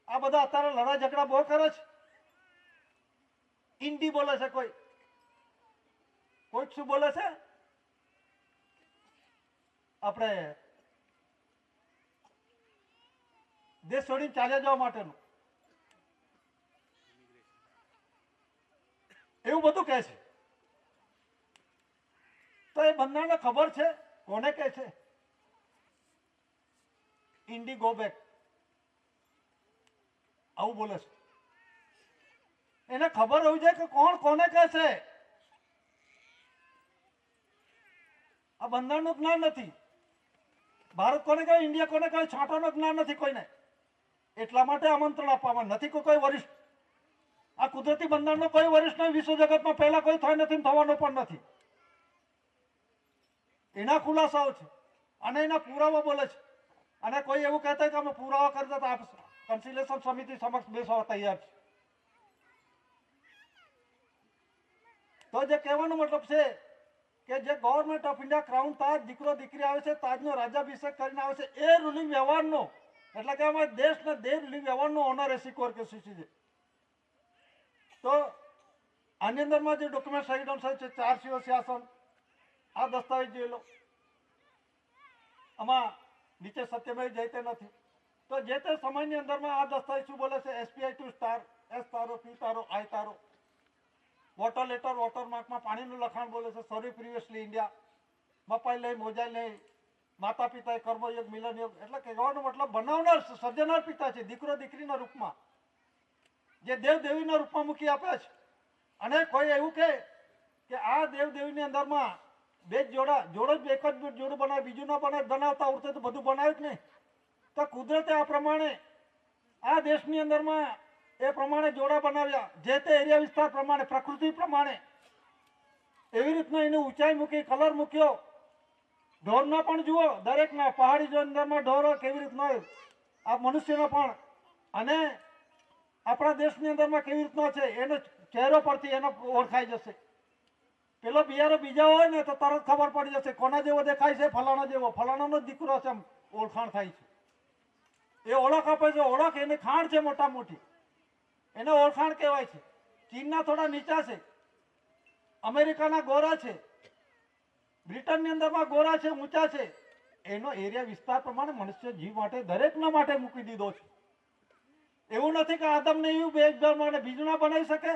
આ બધા અત્યારે લડાઈ ઝઘડા બહુ કરે છે. હિન્દી બોલે છે, કોઈ શું બોલે છે? આપણે દેશ છોડીને ચાલ્યા જવા માટેનું એવું બધું કહે છે. તો એ બંધારણને ખબર છે કોને કહે છે? ઇન્ડી ગો બેક, આવું બોલે છે. એને ખબર હોવી જોઈએ કે કોણ કોને કહે છે. આ બંધારણનું જ્ઞાન નથી. ભારત કોને કહે, ઇન્ડિયા કોને કહે, છાંટાનું જ્ઞાન નથી કોઈને. એટલા માટે આમંત્રણ આપવામાં નથી કોઈ વરિષ્ઠ. આ કુદરતી બંધારણનો કોઈ વરિષ્ઠ નહીં, વિશ્વ જગતમાં પહેલા કોઈ થાય નથી, થવાનો પણ નથી. એના ખુલાસાઓ છે અને એના પુરાવા બોલે છે. અને કોઈ એવું કહેતા કે અમે પુરાવા કરતા તો આપ કન્સિલેશન સમિતિ સમક્ષ બેસવા તૈયાર છે. તો જે કહેવાનો મતલબ છે કે જે ગવર્મેન્ટ ઓફ ઇન્ડિયા ક્રાઉન તાજ, દીકરો દીકરી આવે છે, તાજનો રાજ્યાભિષેક કરીને આવે છે, એ રૂલિંગ વ્યવહારનો, એટલે કે અમારા દેશના દેહ રૂલિંગ વ્યવહારનો ઓનર એ શીખવર કે સીસી છે. તો આની અંદરમાં જે ડોક્યુમેન્ટ સહિત છે 4 શિવ શાસન, આ દસ્તાવેજ જોઈ લો. આમાં નીચે સત્યમેવ જયતે નથી. તો જે તે સમયની અંદરમાં આ દસ્તાવેજ શું બોલે છે? SPI 2 સ્ટાર, S તારો, P તારો, I તારો, વોટર લેટર વોટરમાર્કમાં પાણીનું લખાણ બોલે છે. સર્વે પ્રિવિયસલી ઇન્ડિયા, મપાઈ લઈ, મોજાઈ લઈ, માતા પિતા, કર્મયોગ, મિલનયોગ. એટલે કહેવાનો મતલબ બનાવનાર, સર્જનાર પિતા છે, દીકરો દીકરીના રૂપમાં, જે દેવ દેવીના રૂપમાં મૂકી આપ્યા છે. અને કોઈ એવું કહે કે આ દેવ દેવીની અંદરમાં બે જ જોડો જ એક જ જોડું બનાવે, બીજું ના બનાવે, બનાવતા આવડતું તો બધું બનાવ્યું જ નહીં. તો કુદરતે આ પ્રમાણે આ દેશની અંદરમાં એ પ્રમાણે જોડા બનાવ્યા, જે તે એરિયા વિસ્તાર પ્રમાણે, પ્રકૃતિ પ્રમાણે. એવી રીતના એની ઊંચાઈ મૂકી, કલર મૂક્યો. ઢોરના પણ જુઓ, દરેકના પહાડી જો અંદરમાં ઢોરો કેવી રીતના હોય, આ મનુષ્યનો પણ. અને આપણા દેશની અંદરમાં કેવી રીતનો છે, એનો ચહેરો પરથી એનો ઓળખાઈ જશે. પેલો બિયારો બીજા હોય ને તો તરત ખબર પડી જશે કોના જેવો દેખાય છે, ફલાણા જેવો, ફલાણાનો જ દીકરો છે, એમ ઓળખાણ થાય છે. એ ઓળખ આપે છે, ઓળખ એની ખાણ છે મોટા મોટી, એને ઓળખાણ કહેવાય છે. ચીનના થોડા નીચા છે, અમેરિકાના ગોરા છે, બ્રિટનની અંદરમાં ગોરા છે, ઊંચા છે. એનો એરિયા વિસ્તાર પ્રમાણે મનુષ્ય જીવ માટે દરેકના માટે મૂકી દીધો છે. એવું નથી કે આદમને એવું બે માટે બીજું ના બનાવી શકે.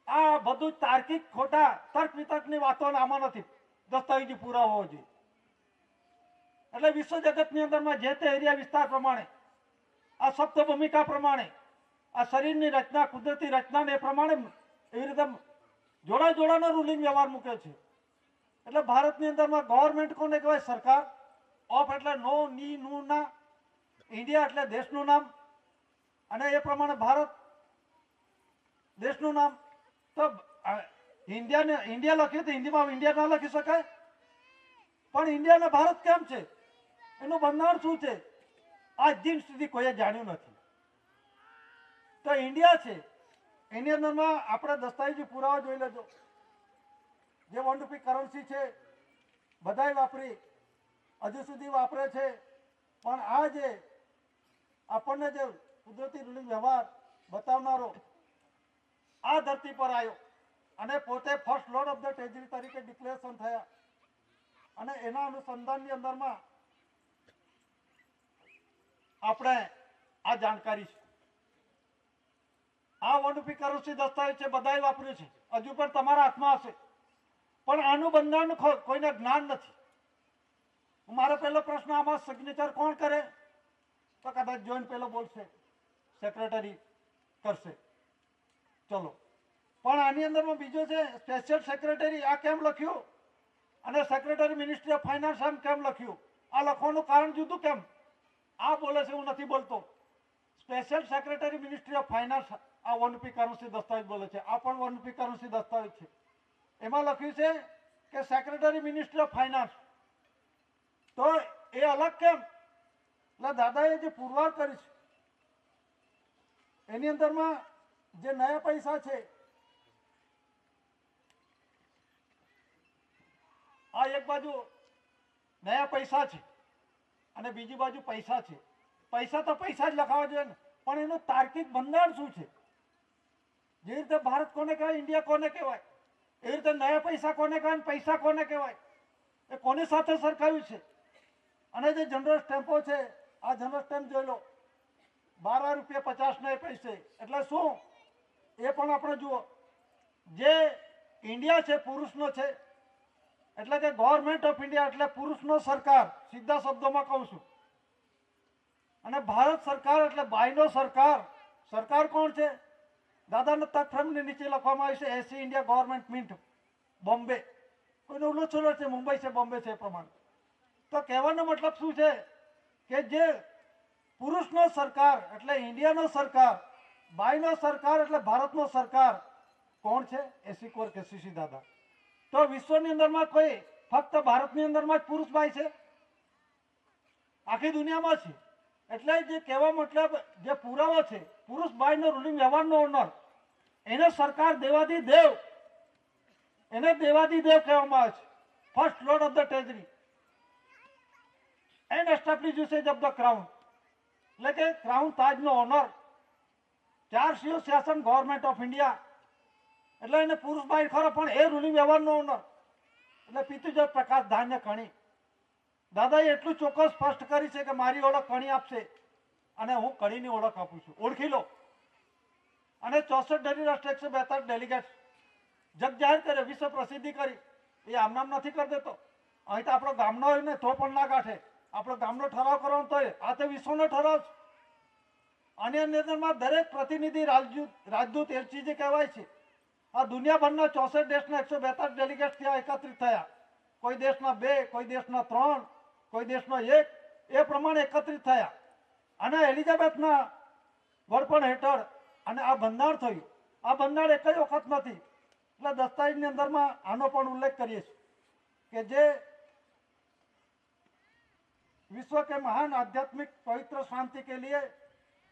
આ બધું તાર્કિક ખોટા તર્ક વિતર્કની વાતો આમાં નથી, દસ્તાવેજી પુરાવો હોવો જોઈએ. એટલે વિશ્વ જગતની અંદરમાં જે તે એરિયા વિસ્તાર પ્રમાણે, આ સપ્ત ભૂમિકા પ્રમાણે, આ શરીરની રચના, કુદરતી રચનાને એ પ્રમાણે એવી રીતે જોડાનો રૂલિંગ વ્યવહાર મૂકે છે. એટલે ભારતની અંદરમાં ગવર્મેન્ટ કોને કહેવાય? સરકાર. ઓફ એટલે નો, ની, નું, ના. ઇન્ડિયા એટલે દેશનું નામ, અને એ પ્રમાણે ભારત દેશનું નામ. તો ઇન્ડિયા લખ્યું તો હિન્દીમાં ઇન્ડિયા ના લખી શકાય? પણ ઇન્ડિયા અને ભારત કેમ છે, એનું બંધારણ શું છે, આજ દિન સુધી કોઈએ જાણ્યું નથી. તો ઇન્ડિયા છે, એની અંદરમાં આપણે દસ્તાવેજી પુરાવા જોઈ લેજો. જે વન રૂપી કરન્સી છે બધાય વાપરી, હજુ સુધી વાપરે છે. પણ આ જે આપણને જે કુદરતી રૂલિંગ વ્યવહાર બતાવનારો આ ધરતી પર આવ્યો અને પોતે first lord of the treasury તરીકે ડિક્લેરેશન થયા. અને એના અનુસંધાનની અંદરમાં આપણે આ જાણકારી છે. આ વન રૂપી કરન્સી દસ્તાવેજ છે, બધાય વાપર્યું છે, હજુ પણ તમારા હાથમાં હશે. પણ આનું બંધારણ કોઈને જ્ઞાન નથી. મારો પહેલો પ્રશ્ન, આમાં સિગ્નેચર કોણ કરે? તો કદાચ જોઈન્ટ પેલો બોલશે, સેક્રેટરી કરશે. ચલો, પણ આની અંદરમાં બીજો છે સ્પેશિયલ સેક્રેટરી. આ કેમ લખ્યું? અને સેક્રેટરી મિનિસ્ટ્રી ઓફ ફાઇનાન્સ એમ કેમ લખ્યું? આ લખવાનું કારણ જુદું કેમ? આ બોલે છે, હું નથી બોલતો. Special secretary ministry of finance આ વન રૂપી કરન્સી દસ્તાવેજ બોલે છે. આ પણ વન રૂપી કરન્સી દસ્તાવેજ છે. એમાં લખ્યું છે કે સેક્રેટરી મિનિસ્ટ્રી ઓફ ફાઇનાન્સ. તો એ અલગ કેમ? એટલે દાદાએ જે પુરવાર કરી છે એની અંદરમાં જે નયા પૈસા છે, આ એક બાજુ નયા પૈસા છે અને બીજી બાજુ પૈસા છે. પૈસા તો પૈસા જ લખાવા જોઈએ ને, પણ એનું તાર્કિક બંધારણ શું છે? જે રીતે ભારત કોને કહેવાય, ઇન્ડિયા કોને કહેવાય, એ રીતે નયા પૈસા કોને કહેવાય, પૈસા કોને કહેવાય, એ કોની સાથે સરખાવ્યું છે? અને જે જનરલ સ્ટેમ્પો છે, આ જનરલ સ્ટેમ્પ જોઈ લો, 12 રૂપિયા 50 પૈસે. એટલે શું? એ પણ આપણે જુઓ. જે ઇન્ડિયા છે પુરુષનો છે, એટલે કે ગવર્મેન્ટ ઓફ ઇન્ડિયા એટલે પુરુષનો સરકાર, સીધા શબ્દોમાં કહું છું. અને ભારત સરકાર એટલે બાયનો સરકાર. સરકાર કોણ છે? દાદાના તકફ્રેમની નીચે લખવામાં આવ્યું છે એસી ઇન્ડિયા ગવર્મેન્ટ મિન્ટ બોમ્બે. કોઈનો ઉલ્લો છે, મુંબઈ છે, બોમ્બે છે, એ પ્રમાણે. તો કહેવાનો મતલબ શું છે કે જે પુરુષનો સરકાર એટલે ઇન્ડિયાનો સરકાર, બાયનો સરકાર એટલે ભારતનો સરકાર કોણ છે? એસી કોર કે સીસી દાદા. તો વિશ્વની અંદરમાં કોઈ ફક્ત ભારતની અંદરમાં જ પુરુષ બાય છે? આખી દુનિયામાં છે. એટલે જે કહેવા મતલબ જે પુરાવો છે, પુરુષ બાયનો રૂલિંગ વ્યવહારનો ઓનર, એને સરકાર દેવાધિદેવ, એને દેવાધિદેવ કહેવામાં આવે છે. First lord of the treasury and establish usage of the crown, એટલે કે ક્રાઉન તાજનો ઓનર. 4 સીઓ શાસન ગવર્મેન્ટ ઓફ ઇન્ડિયા, એટલે એને પુરુષ બાય ખરો, પણ એ રૂલિંગ વ્યવહારનો ઓનર. એટલે પિતૃજ પ્રકાશ ધાન્ય કણી. દાદાએ એટલું ચોક્કસ સ્પષ્ટ કરી છે કે મારી ઓળખ કણી આપશે અને હું કણીની ઓળખ આપું છું, ઓળખી લો. અને 64 ડેલીગેટ્સ 142 ડેલીગેટ્સ જગ જાહેર કરે, વિશ્વ પ્રસિદ્ધિ કરી. એ આમ નામ નથી કરી દેતો. અહીં તો આપણો ગામનો હોય ને તો પણ ના કાઢે. આપણો ગામનો ઠરાવ કરવાનો તો આ તો વિશ્વનો ઠરાવ છે. આની અંદરમાં દરેક પ્રતિનિધિ રાજદૂત એલચી જે કહેવાય છે, આ દુનિયાભરના 64 દેશના 142 ડેલીગેટ્સ ત્યાં એકત્રિત થયા. કોઈ દેશના 2, કોઈ દેશના 3, કોઈ દેશના 1 એ પ્રમાણે એકત્રિત થયા અને એલિઝાબેથના વડપણ હેઠળ અને આ બંધારણ થયું. આ બંધારણ એક જ વખત નથી, એટલે દસ્તાવેજની અંદરમાં આનો પણ ઉલ્લેખ કરીએ છીએ કે જે विश्व के महान आध्यात्मिक पवित्र शांति के लिए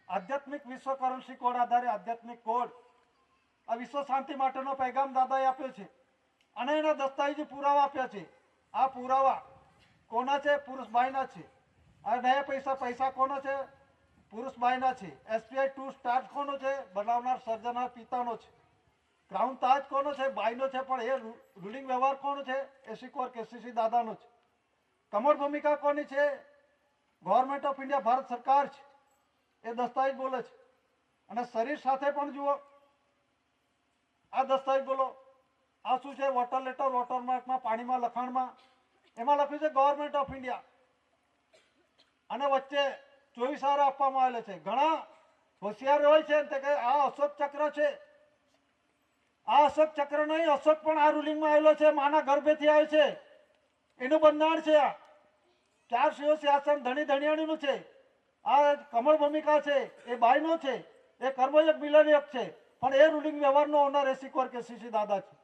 आध्यात्मिक विश्व करंसी कोड आधारे आध्यात्मिक कोड आ विश्व शांति माटेनो पैगाम दादाए आप्यो छे અને એના દસ્તાવેજી પુરાવા આપ્યા છે. આ પુરાવા કોના છે? પુરુષભાઈના છે. આ નયા પૈસા કોનો છે? પુરુષભાઈના છે. SBI 2 સ્ટાર કોનો છે? બનાવનાર સર્જનાર પિતાનો છે. ક્રાઉન તાજ કોનો છે? બાઈનો છે, પણ એ રૂલિંગ વ્યવહાર કોનો છે? એસીકોર કેસીસી દાદાનો છે. કમર ભૂમિકા કોની છે? ગવર્મેન્ટ ઓફ ઇન્ડિયા ભારત સરકાર છે. એ દસ્તાવેજ બોલે છે. અને શરીર સાથે પણ જુઓ, આ દસ્તાવેજ બોલો. આ શું છે? વોટર લેટર, વોટરમાર્કમાં, પાણીમાં, લખાણમાં એમાં લખ્યું છે ગવર્મેન્ટ ઓફ ઇન્ડિયા અને વચ્ચે 24 આર આપવામાં આવેલા છે. ઘણા હોશિયાર હોય છે તે કે આ અશોક ચક્ર છે. આ અશોક ચક્ર નહીં, અશોક પણ આ રૂલિંગમાં આવેલો છે, માના ગર્ભેથી આવે છે. એનું બંધારણ છે. આ 4 સિંહો સિંહાસન ધણી ધણિયાણીનું છે. આ કમળ ભૂમિકા છે, એ બાઈનો છે. એ કર્મયોગ મિલનયોગ છે, પણ એ રૂલિંગ વ્યવહારનો ઓનર એસીકોર કે સીસી દાદા છે.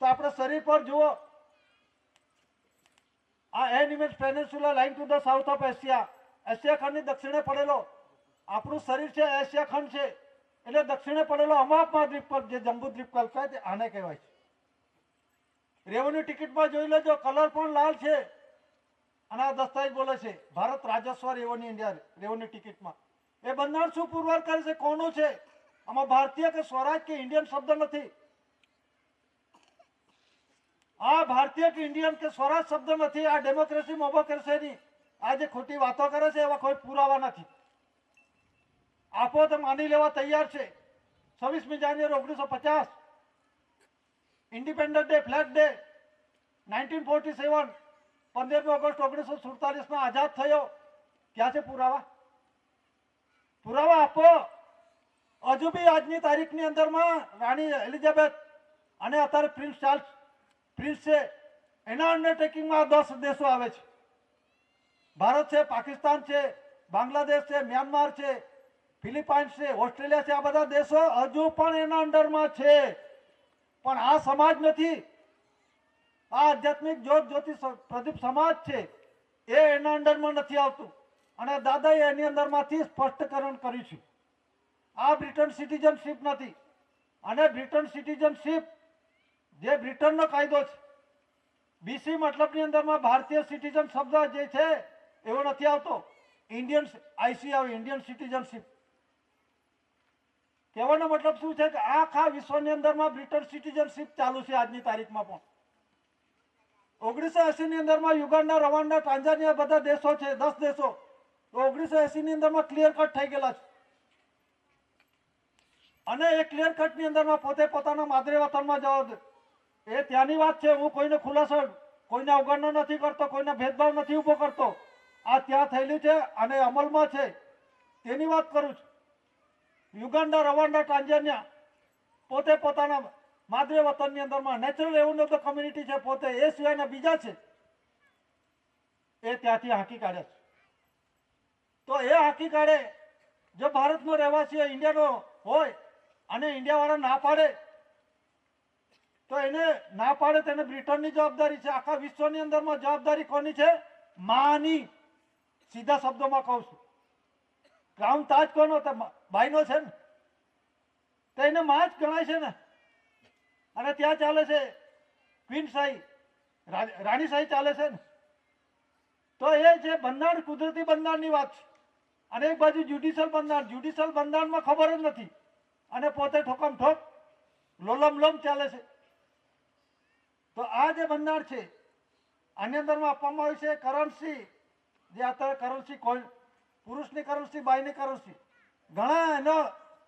તો આપણે શરીર પર જુઓ, આ an image peninsula line to the south of Asia, Asia ખંડની દક્ષિણે પડેલો આપણું શરીર છે. એશિયા ખંડ છે એટલે દક્ષિણે પડેલો અમાપમાં દ્વીપકલ્પ, જે જંબુ દ્વીપકલ્પ કહે છે, આને કહેવાય છે. રેવન્યુ ટિકિટમાં જોઈ લેજો, કલર પણ લાલ છે. અને આ દસ્તાવેજ બોલે છે ભારત રાજસ્વ રેવન્યુ ઇન્ડિયા રેવન્યુ ટિકિટમાં. એ બંધારણ શું પુરવાર કરે છે? કોનું છે? આમાં ભારતીય કે સ્વરાજ કે ઇન્ડિયન શબ્દ નથી. આ ભારતીય કે ઇન્ડિયન કે સ્વરાજ શબ્દ નથી. આ ડેમોક્રેસી મોમોક્રેસીની આ જે ખોટી વાતો કરે છે એવા કોઈ પુરાવા નથી. આપો તો માની લેવા તૈયાર છે. 26મી જાન્યુઆરી 1950 ઇન્ડિપેન્ડન્ટ ડે, ફ્લેગ ડે. 1947 15મી ઓગસ્ટ 1947 આઝાદ થયો. ક્યાં છે પુરાવા? પુરાવા આપો. હજુ બી આજની તારીખની અંદરમાં રાણી એલિઝાબેથ અને અત્યારે પ્રિન્સ ચાર્લ્સ પ્રિન્સ છે, એના અંડરટેકિંગમાં 10 દેશો આવે છે. ભારત છે, પાકિસ્તાન છે, બાંગ્લાદેશ છે, મ્યાનમાર છે, ફિલિપાઇન્સ છે, ઓસ્ટ્રેલિયા છે. આ બધા દેશો હજુ પણ એના અંડરમાં છે. પણ આ સમાજ નથી. આ આધ્યાત્મિક જ્યોત જ્યોતિ પ્રદીપ સમાજ છે, એ એના અંડરમાં નથી આવતું. અને દાદાએ એની અંદરમાંથી સ્પષ્ટકરણ કર્યું છે. આ બ્રિટન સિટીઝનશીપ નથી. અને બ્રિટન સિટીઝનશીપ જે બ્રિટનનો કાયદો છે, બીસી મતલબની અંદરમાં ભારતીય સિટીઝન શબ્દ જે છે એવો નથી આવતો. ઇન્ડિયન આઈસી આવે, ઇન્ડિયન સિટીઝનશીપ. કહેવાનો મતલબ શું છે કે આખા વિશ્વની અંદરમાં બ્રિટન સિટીઝનશીપ ચાલુ છે આજની તારીખમાં પણ. 1980 ની અંદરમાં યુગાન્ડા, રવાન્ડા, ટાંઝાનિયા બધા દેશો છે, 10 દેશો. તો 1980 ની અંદરમાં ક્લિયર કટ થઈ ગયેલા છે. અને એ ક્લિયર કટની અંદરમાં પોતે પોતાના માદરે વતનમાં જવા દે. એ ત્યાંની વાત છે. હું કોઈને ખુલાસો, કોઈને અવગણના નથી કરતો, કોઈને ભેદભાવ નથી ઉભો કરતો. આ ત્યાં થયેલું છે અને અમલમાં છે તેની વાત કરું છું. યુગાન્ડા, રવાન્ડા, ટાંઝાનિયા પોતે પોતાના માદરે વતનની અંદરમાં નેચરલ રેવન્યુ તો કમ્યુનિટી છે પોતે, એ સિવાયના બીજા છે એ ત્યાંથી હાંકી કાઢે છે. તો એ હાંકી કાઢે. જો ભારતનો રહેવાસી ઇન્ડિયાનો હોય અને ઇન્ડિયાવાળા ના પાડે તો એને ના પાડે તેને બ્રિટનની જવાબદારી છે. આખા વિશ્વની અંદરમાં જવાબદારી કોની છે? માની. સીધા શબ્દોમાં કહું છું. ક્રાઉન તાજ કોનો? તો બાઈનો છે ને, તો એને માં જ ગણાય છે ને. અને ત્યાં ચાલે છે ક્વીન શાહી, રાણી શાહી ચાલે છે ને. તો એ જે બંધારણ કુદરતી બંધારણની વાત છે. અને એક બાજુ જ્યુડિશિયલ બંધારણ, જ્યુડિશિયલ બંધારણમાં ખબર જ નથી અને પોતે ઠોકમ ઠોક લોલમ લોમ ચાલે છે. તો આ જે બંધારણ છે આની અંદરમાં આપવામાં આવ્યું છે કરન્સી, જે અત્યારે કરન્સી કોઈ પુરુષની કરન્સી, બાઈની કરન્સી. ઘણા એનો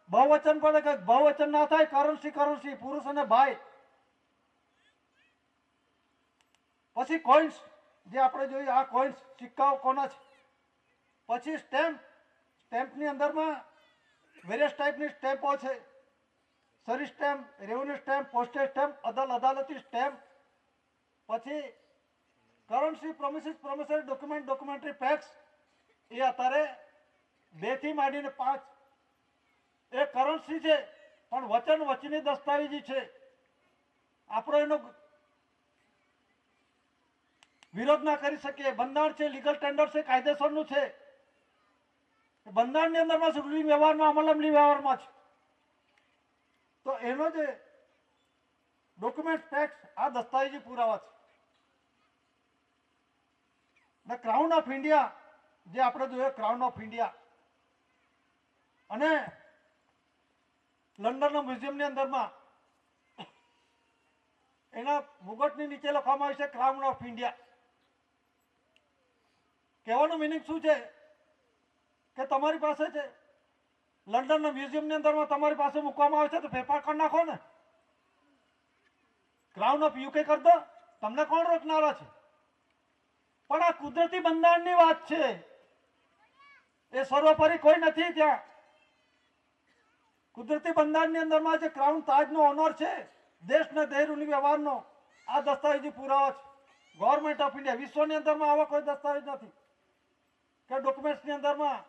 બહુવચન પડે કે બહુવચન ના થાય, કરન્સી કરન્સી, પુરુષ અને ભાઈ. પછી કોઈન્સ, જે આપણે જોઈએ આ કોઈન્સ સિક્કાઓ કોના છે. પછી સ્ટેમ્પ, સ્ટેમ્પની અંદરમાં વેરિયસ ટાઈપની સ્ટેમ્પો છે. સરી stamp, revenue stamp, postage stamp, અદાલતી સ્ટેમ્પ. પછી currency promises promissory document documentary facts એ અત્યારે 2 થી માંડીને 5 એ કરન્સી છે, પણ વચન વચની દસ્તાવેજી છે. આપણો એનો વિરોધ ના કરી શકીએ. બંધારણ છે, લીગલ ટેન્ડર છે, કાયદેસરનું છે. બંધારણની અંદરમાં રૂલિંગ વ્યવહારમાં અમલી વ્યવહારમાં છે. તો એનો જે ડોક્યુમેન્ટ ફેક્ટ્સ આ દસ્તાવેજી પુરાવા છે. ને ક્રાઉન ઓફ ઇન્ડિયા જે આપણે જોઈએ, ક્રાઉન ઓફ ઇન્ડિયા અને લંડનના મ્યુઝિયમની અંદરમાં એના મુગટની નીચે લખવામાં આવ્યું છે ક્રાઉન ઓફ ઇન્ડિયા. કહેવાનું મિનિંગ શું છે કે તમારી પાસે છે લંડનના મ્યુઝિયમની અંદરમાં તમારી પાસે મૂકવામાં આવે છે તો ફેરફાર કરી નાખો ને. ક્રાઉન ઓફ યુકે કરી દો, તમને કોણ રોકનારા છે? પણ આ કુદરતી બંધારણની વાત છે, એ સર્વોપરી કોઈ નથી. ત્યાં કુદરતી બંધારણની અંદરમાં જે ક્રાઉન તાજનો ઓનર છે, દેશના દેહરૂની વ્યવહારનો આ દસ્તાવેજી પુરાવા છે. ગવર્મેન્ટ ઓફ ઇન્ડિયા, વિશ્વની અંદરમાં આવા કોઈ દસ્તાવેજ નથી કે ડોક્યુમેન્ટ્સની અંદરમાં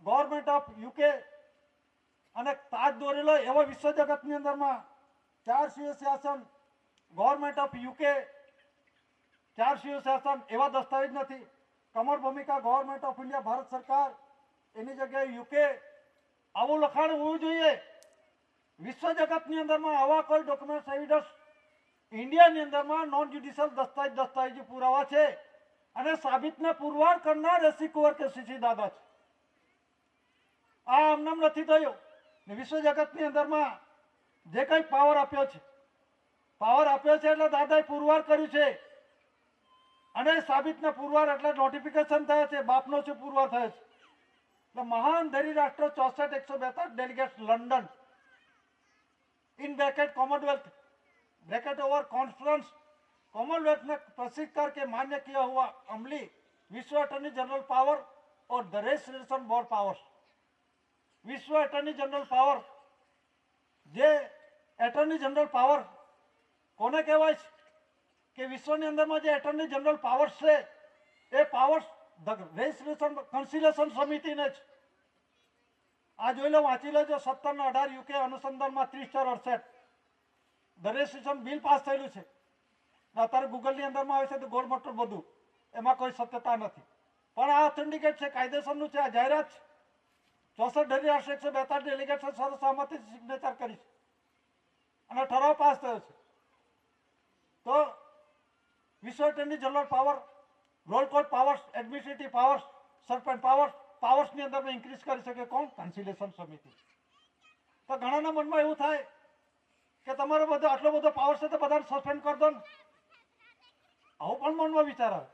ગવર્મેન્ટ ઓફ યુકે અને તાજ દોરેલો એવો વિશ્વ જગતની અંદરમાં 4 શિવ શાસન, ગવર્મેન્ટ ઓફ યુકે 4 શિવ શાસન એવા દસ્તાવેજ નથી. કમર ભૂમિકા ગવર્મેન્ટ ઓફ ઇન્ડિયા, ભારત સરકાર, એની જગ્યાએ યુકે, આવું લખાણ હોવું જોઈએ. વિશ્વ જગતની અંદરમાં આવા કોઈ ડોક્યુમેન્ટ એવિડન્સ ઇન્ડિયાની અંદરમાં નોન જ્યુડિશિયલ દસ્તાવેજી પુરાવા છે અને સાબિતને પુરવાર કરનાર એસસી કુંવર કે સીસી દાદા છે. આ આમનામ નથી થયું. વિશ્વ જગતની અંદરમાં જે કંઈ પાવર આપ્યો છે એટલે દાદાએ પુરવાર કર્યું છે અને સાબિતને પુરવાર એટલે નોટિફિકેશન થયા છે, બાપનો છે પુરવાર થયો છે. એટલે મહાન ધરી રાષ્ટ્ર 64-142 delegates London in bracket Commonwealth bracket over conference Commonwealth ने प्रसिद्ध करके मान्य किया हुआ अमली विश्व अटॉर्नी जनरल पावर और द रेजिस्ट्रेशन बोर्ड पावर्स. विश्व अटॉर्नी जनरल पावर जे एटॉर्नी जनरल पावर कोने कहेवाय छे कि विश्वनी अंदरमां जे एटॉर्नी जनरल पावर्स छे ए पावर्स द रेजिस्ट्रेशन कन्सिलेशन समितिने छे. આ જોઈ લો, વાંચી લેજો. 17/18 યુકે અનુસંધાનમાં 30/68 ધ રેજિસ્ટ્રેશન બિલ પાસ થયેલું છે. અત્યારે ગૂગલની અંદરમાં આવે છે તો ગોળ મોટું બધું, એમાં કોઈ સત્યતા નથી. પણ આ ઓથેન્ટિકેટ છે, કાયદેસરનું છે, આ જાહેરાત છે. 64 રાષ્ટ્ર 142 ડેલિગેટ સર્વસહમતિ સિગ્નેચર કરી છે અને ઠરાવ પાસ થયો છે. તો વિશ્વ attorney general power, role court powers, administrative powers, sarpanch પાવર્સની અંદર ઇન્ક્રીઝ કરી શકે કોણ? કન્સિલેશન સમિતિ. તો ઘણાના મનમાં એવું થાય કે તમારો બધો આટલો બધો પાવર છે તો બધાને સસ્પેન્ડ કરી દો ને. આવું પણ મનમાં વિચાર આવે.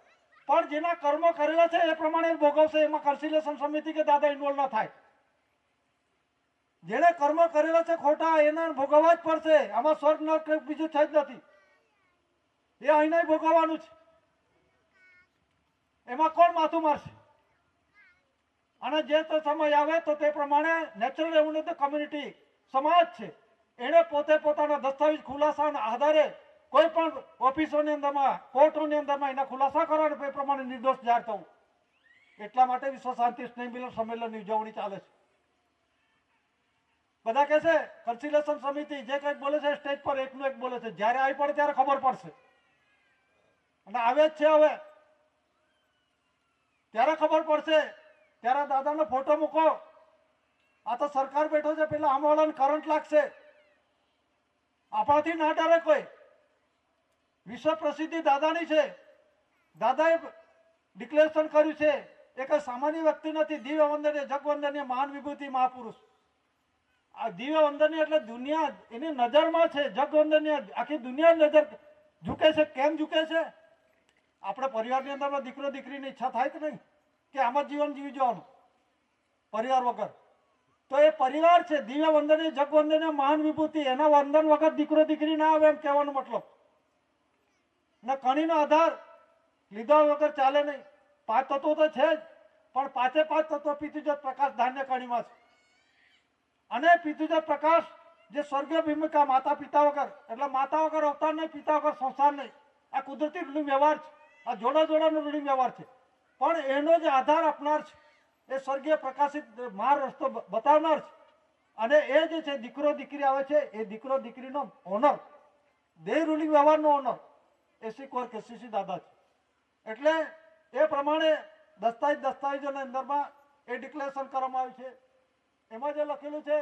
પણ જેના કર્મ કરેલા છે એ પ્રમાણે ભોગવશે. એમાં કન્સિલેશન સમિતિ કે દાદા ઇન્વોલ્વ ના થાય. જેને કર્મ કરેલા છે ખોટા, એને ભોગવવા જ પડશે. આમાં સ્વર્ગ નરક બીજું છે જ નથી. એ અહીંના ભોગવવાનું છે. એમાં કોણ માથું મારશે? અને જે તે સમય આવે તો તે પ્રમાણે નેચરલ રેવન્યુ કમ્યુનિટી સમાજ છે, એને પોતે પોતાના દસ્તાવેજ ખુલાસાના આધારે કોઈ પણ ઓફિસોની અંદરમાં, કોર્ટોની અંદરમાં એના ખુલાસા કરવાના, એ પ્રમાણે નિર્દોષ જાહેર થવું. એટલા માટે વિશ્વ શાંતિ સ્નેહ મિલન સંમેલનની ઉજવણી ચાલે છે. બધા કહે છે કન્સિલેશન સમિતિ જે કંઈક બોલે છે સ્ટેજ પર એકનું એક બોલે છે. જ્યારે આવી પડે ત્યારે ખબર પડશે. અને આવે જ છે હવે, ત્યારે ખબર પડશે. ત્યારે દાદાનો ફોટો મૂકો. આ તો સરકાર બેઠો છે, પેલા આમવાળાને કરંટ લાગશે. આપણાથી ના ડરે કોઈ. વિશ્વ પ્રસિદ્ધિ દાદાની છે. દાદાએ ડિક્લેરેશન કર્યું છે. એ કઈ સામાન્ય વ્યક્તિ નથી. દિવ્ય વંદનીય, જગવંદનીય, મહાન વિભૂતિ, મહાપુરુષ. આ દિવ્ય વંદનીય એટલે દુનિયા એની નજરમાં છે. જગવંદનીય આખી દુનિયા નજર ઝૂકે છે. કેમ ઝૂકે છે? આપણે પરિવારની અંદરમાં દીકરો દીકરીની ઈચ્છા થાય કે નહીં કે આમ જ જીવન જીવી જવાનું પરિવાર વગર? તો એ પરિવાર છે. દિવ્ય વંદનીય, જગવંદનીય, મહાન વિભૂતિ, એના વંદન વગર દીકરો દીકરી ના આવે એમ કહેવાનો મતલબ. ને કણીનો આધાર લીધા વગર ચાલે નહીં. 5 તત્વો તો છે જ, પણ 5 તત્વો પિતૃજોત પ્રકાશ ધાન્ય કણીમાં છે. અને પિતૃજોત પ્રકાશ જે સ્વર્ગીય ભૂમિકા, માતા પિતા વગર, એટલે માતા વગર અવતાર નહીં, પિતા વગર સંસાર નહીં. આ કુદરતી વ્યવહાર છે. આ જોડા જોડાનો રૂલિંગ વ્યવહાર છે. પણ એનો જે આધાર આપનાર છે એ સ્વર્ગીય પ્રકાશિત માર્ગ રસ્તો બતાવનાર છે. અને એ જે છે દીકરો દીકરી આવે છે એ દીકરો દીકરીનો ઓનર, દેહ રૂલિંગ વ્યવહારનો ઓનર એસી કોર કેસીસી દાદા છે. એટલે એ પ્રમાણે દસ્તાવેજોની અંદરમાં એ ડિક્લેરેશન કરવામાં આવ્યું છે. એમાં જે લખેલું છે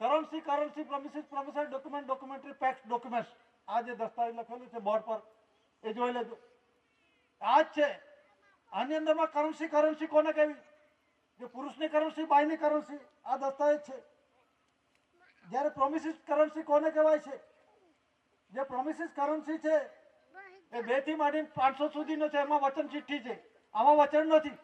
કરન્સી પ્રોમિસરી ડોક્યુમેન્ટરી પેક્સ ડોક્યુમેન્ટ્સ, આ જે દસ્તાવેજ લખેલું છે બોર્ડ પર એ જોઈ લેજો. આ જ છે. આની અંદરમાં કરન્સી કોને કહેવી, જે પુરુષની કરન્સી, બાયની કરન્સી, આ દસ્તાવેજ છે. જ્યારે પ્રોમિસિસ કરન્સી કોને કહેવાય છે, જે પ્રોમિસિસ કરન્સી છે એ 2 થી માંડીને 500 સુધીનો છે, એમાં વચન ચિઠ્ઠી છે, આમાં વચન નથી.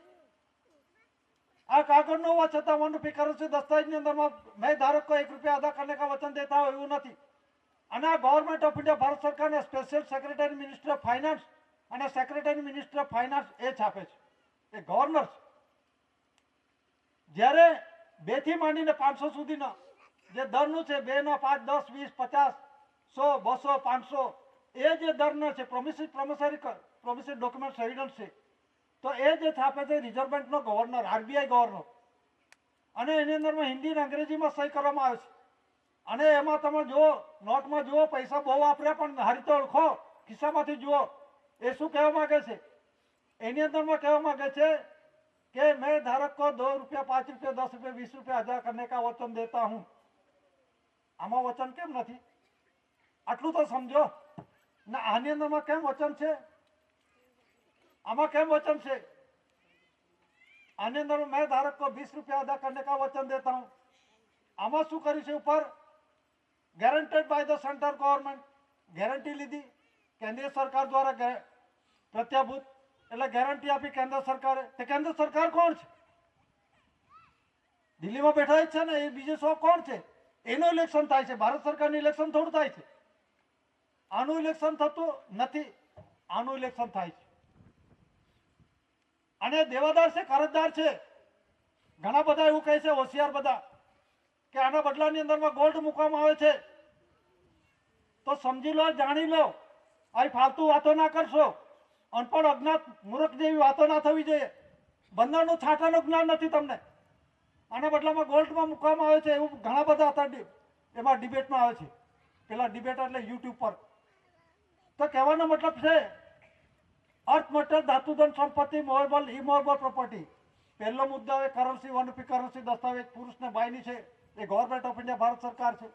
આ कागज न हुआ छता वन रुपये करंसी दस्तावेज ની અંદરમાં मैं धारक को 1 रुपया अदा करने का वचन देता हूं એવું નથી. અને આ ગવર્મેન્ટ ઓફ ઇન્ડિયા ભારત સરકારને special secretary minister of finance અને સેક્રેટરી મિનિસ્ટર ઓફ ફાઇનાન્સ એ છાપે છે, એ ગવર્નર છે. જ્યારે 2 થી માંડીને 500 સુધીનો જે દરનું છે 2 ના 5, 10, 20, 50, 100, 200, 500 એ જે દરના છે પ્રોમિસરી ડોક્યુમેન્ટ એવિડન્સ છે, તો એ જે છાપે છે રિઝર્વ બેંકનો ગવર્નર, આરબીઆઈ ગવર્નર. અને એની અંદરમાં હિન્દી અને અંગ્રેજીમાં સહી કરવામાં આવે છે. અને એમાં તમે જુઓ, નોટમાં જુઓ, પૈસા બહુ વાપર્યા પણ હારી તો ઓળખો, ખિસ્સામાંથી જુઓ એ શું કહેવા માંગે છે. એની અંદરમાં કહેવા માંગે છે कि मैं धारक को 2 रुपया, 5 रुपया, 10 रुपया, 20 रुपया अदा करने का वचन देता हूं. આમાં વચન કેમ નથી? આટલું તો સમજો ને. આની અંદરમાં કેમ વચન છે? આમાં કેમ વચન છે? આની અંદર मैं धारक को 20 रुपया अदा करने का वचन देता हूं. આમાં શું કર્યું છે? ઉપર guaranteed by the central government, guarantee લીધી કેન્દ્રીય સરકાર દ્વારા, પ્રત્યાભૂત એટલે ગેરંટી આપી કેન્દ્ર સરકારે. તે કેન્દ્ર સરકાર કોણ છે? દિલ્હીમાં બેઠા જ છે ને, એ બીજે સૌ કોણ છે? એનું ઇલેક્શન થાય છે, ભારત સરકારનું ઇલેક્શન થોડું થાય છે. આનું ઇલેક્શન થતું નથી, આનું ઇલેક્શન થાય છે. અને દેવાદાર છે, કરજદાર છે. ઘણા બધા એવું કહે છે, હોશિયાર બધા, કે આના બદલાની અંદરમાં ગોલ્ડ મૂકવામાં આવે છે. તો સમજી લો, જાણી લો, આ ફાલતુ વાતો ના કરશો. અનપઢ, અજ્ઞાત, મૂર્ખ જેવી વાતો ના થવી જોઈએ. બંધારણનું છાંટાનું જ્ઞાન નથી તમને. આના બદલામાં ગોલ્ડમાં મૂકવામાં આવે છે એવું ઘણા બધા હતા, એમાં ડિબેટમાં આવે છે. પેલા ડિબેટ એટલે યુટ્યુબ પર. તો કહેવાનો મતલબ છે અર્થ, મટર, ધાતુધન, સંપત્તિ, મોવેબલ, ઇમોવેબલ પ્રોપર્ટી. પહેલો મુદ્દો એ કરન્સી, 1 રૂપી કરન્સી દસ્તાવેજ પુરુષને બાયની છે, એ ગવર્મેન્ટ ઓફ ઇન્ડિયા ભારત સરકાર છે.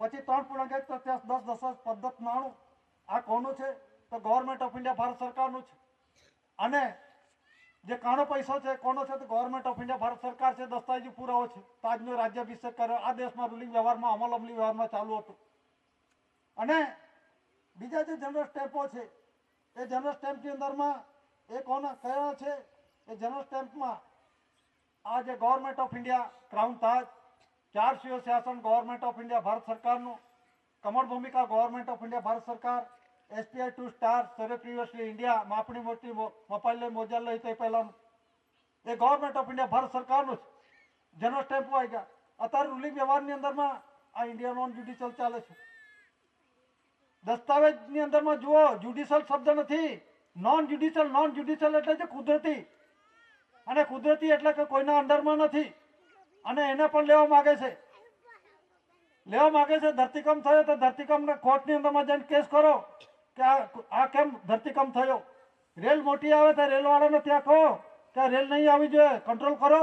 પછી 3.1 10 દશાંશ પદ્ધત 99 આ કોનું છે? તો ગવર્મેન્ટ ઓફ ઇન્ડિયા ભારત સરકારનું છે. અને જે કાણો પૈસો છે કોનો છે? તો ગવર્મેન્ટ ઓફ ઇન્ડિયા ભારત સરકાર છે. દસ્તાવેજી પુરાવો છે. તાજનો રાજ્યાભિષેક કર્યો, આ દેશમાં રૂલિંગ વ્યવહારમાં, અમલી વ્યવહારમાં ચાલુ હતું. અને બીજા જે જનરલ સ્ટેમ્પો છે, એ જનરલ સ્ટેમ્પની અંદરમાં એ કોના કયા છે? એ જનરલ સ્ટેમ્પમાં આ જે ગવર્મેન્ટ ઓફ ઇન્ડિયા, ક્રાઉન તાજ, 4 શિવ શાસન ગવર્મેન્ટ ઓફ ઇન્ડિયા ભારત સરકારનું, કમળ ભૂમિકા ગવર્મેન્ટ ઓફ ઇન્ડિયા ભારત સરકાર, SPI 2 સ્ટાર, સરે પ્રિવિયસલી ઇન્ડિયા, માપણી મોટી મપાઈ મોજાલય તે પહેલાનું, એ ગવર્મેન્ટ ઓફ ઇન્ડિયા ભારત સરકારનું છે. જનરલ સ્ટેમ્પો આવી ગયા. અત્યારે રૂલિંગ વ્યવહારની અંદરમાં આ ઇન્ડિયા નોન જ્યુડિશિયલ ચાલે છે. દસ્તાવેજની અંદરમાં જુઓ, જ્યુડિશિયલ શબ્દ નથી, નોન જ્યુડિશિયલ એટલે છે કુદરતી. અને કુદરતી એટલે કે કોઈના અંડરમાં નથી. અને એને પણ લેવા માંગે છે, ધરતીકંપ થયો તો ધરતીકંપને કોર્ટની અંદરમાં જઈને કેસ કરો કે આ કેમ ધરતીકંપ થયો. રેલ મોટી આવે તો રેલવાળાને ત્યાં કહો કે રેલ નહીં આવી જોઈએ, કંટ્રોલ કરો.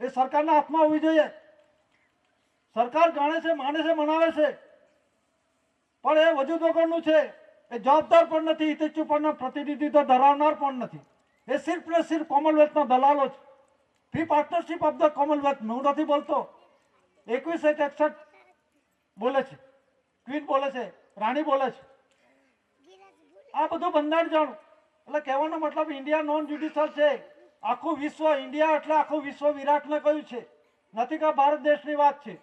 એ સરકારના હાથમાં હોવી જોઈએ. સરકાર જાણે છે, માને છે, મનાવે છે, પણ એ વજૂદ વગરનું છે. એ જવાબદાર પણ નથી, હિતેચ્છુ પણ પ્રતિનિધિત્વ ધરાવનાર પણ નથી. એ સિર્ફ ને સિર્ફ કોમનવેલ્થના દલાલો છે. Free partnership of the Commonwealth. હું નથી બોલતો, 2161 બોલે છે, ક્વીન બોલે છે, રાણી બોલે છે. આ બધું બંધારણ જાણું. એટલે કહેવાનો મતલબ ઇન્ડિયા નોન જ્યુડિશિયલ છે. આખું વિશ્વ, ઇન્ડિયા એટલે આખું વિશ્વ વિરાટને કહ્યું છે, નથી કે ભારત દેશની વાત છે.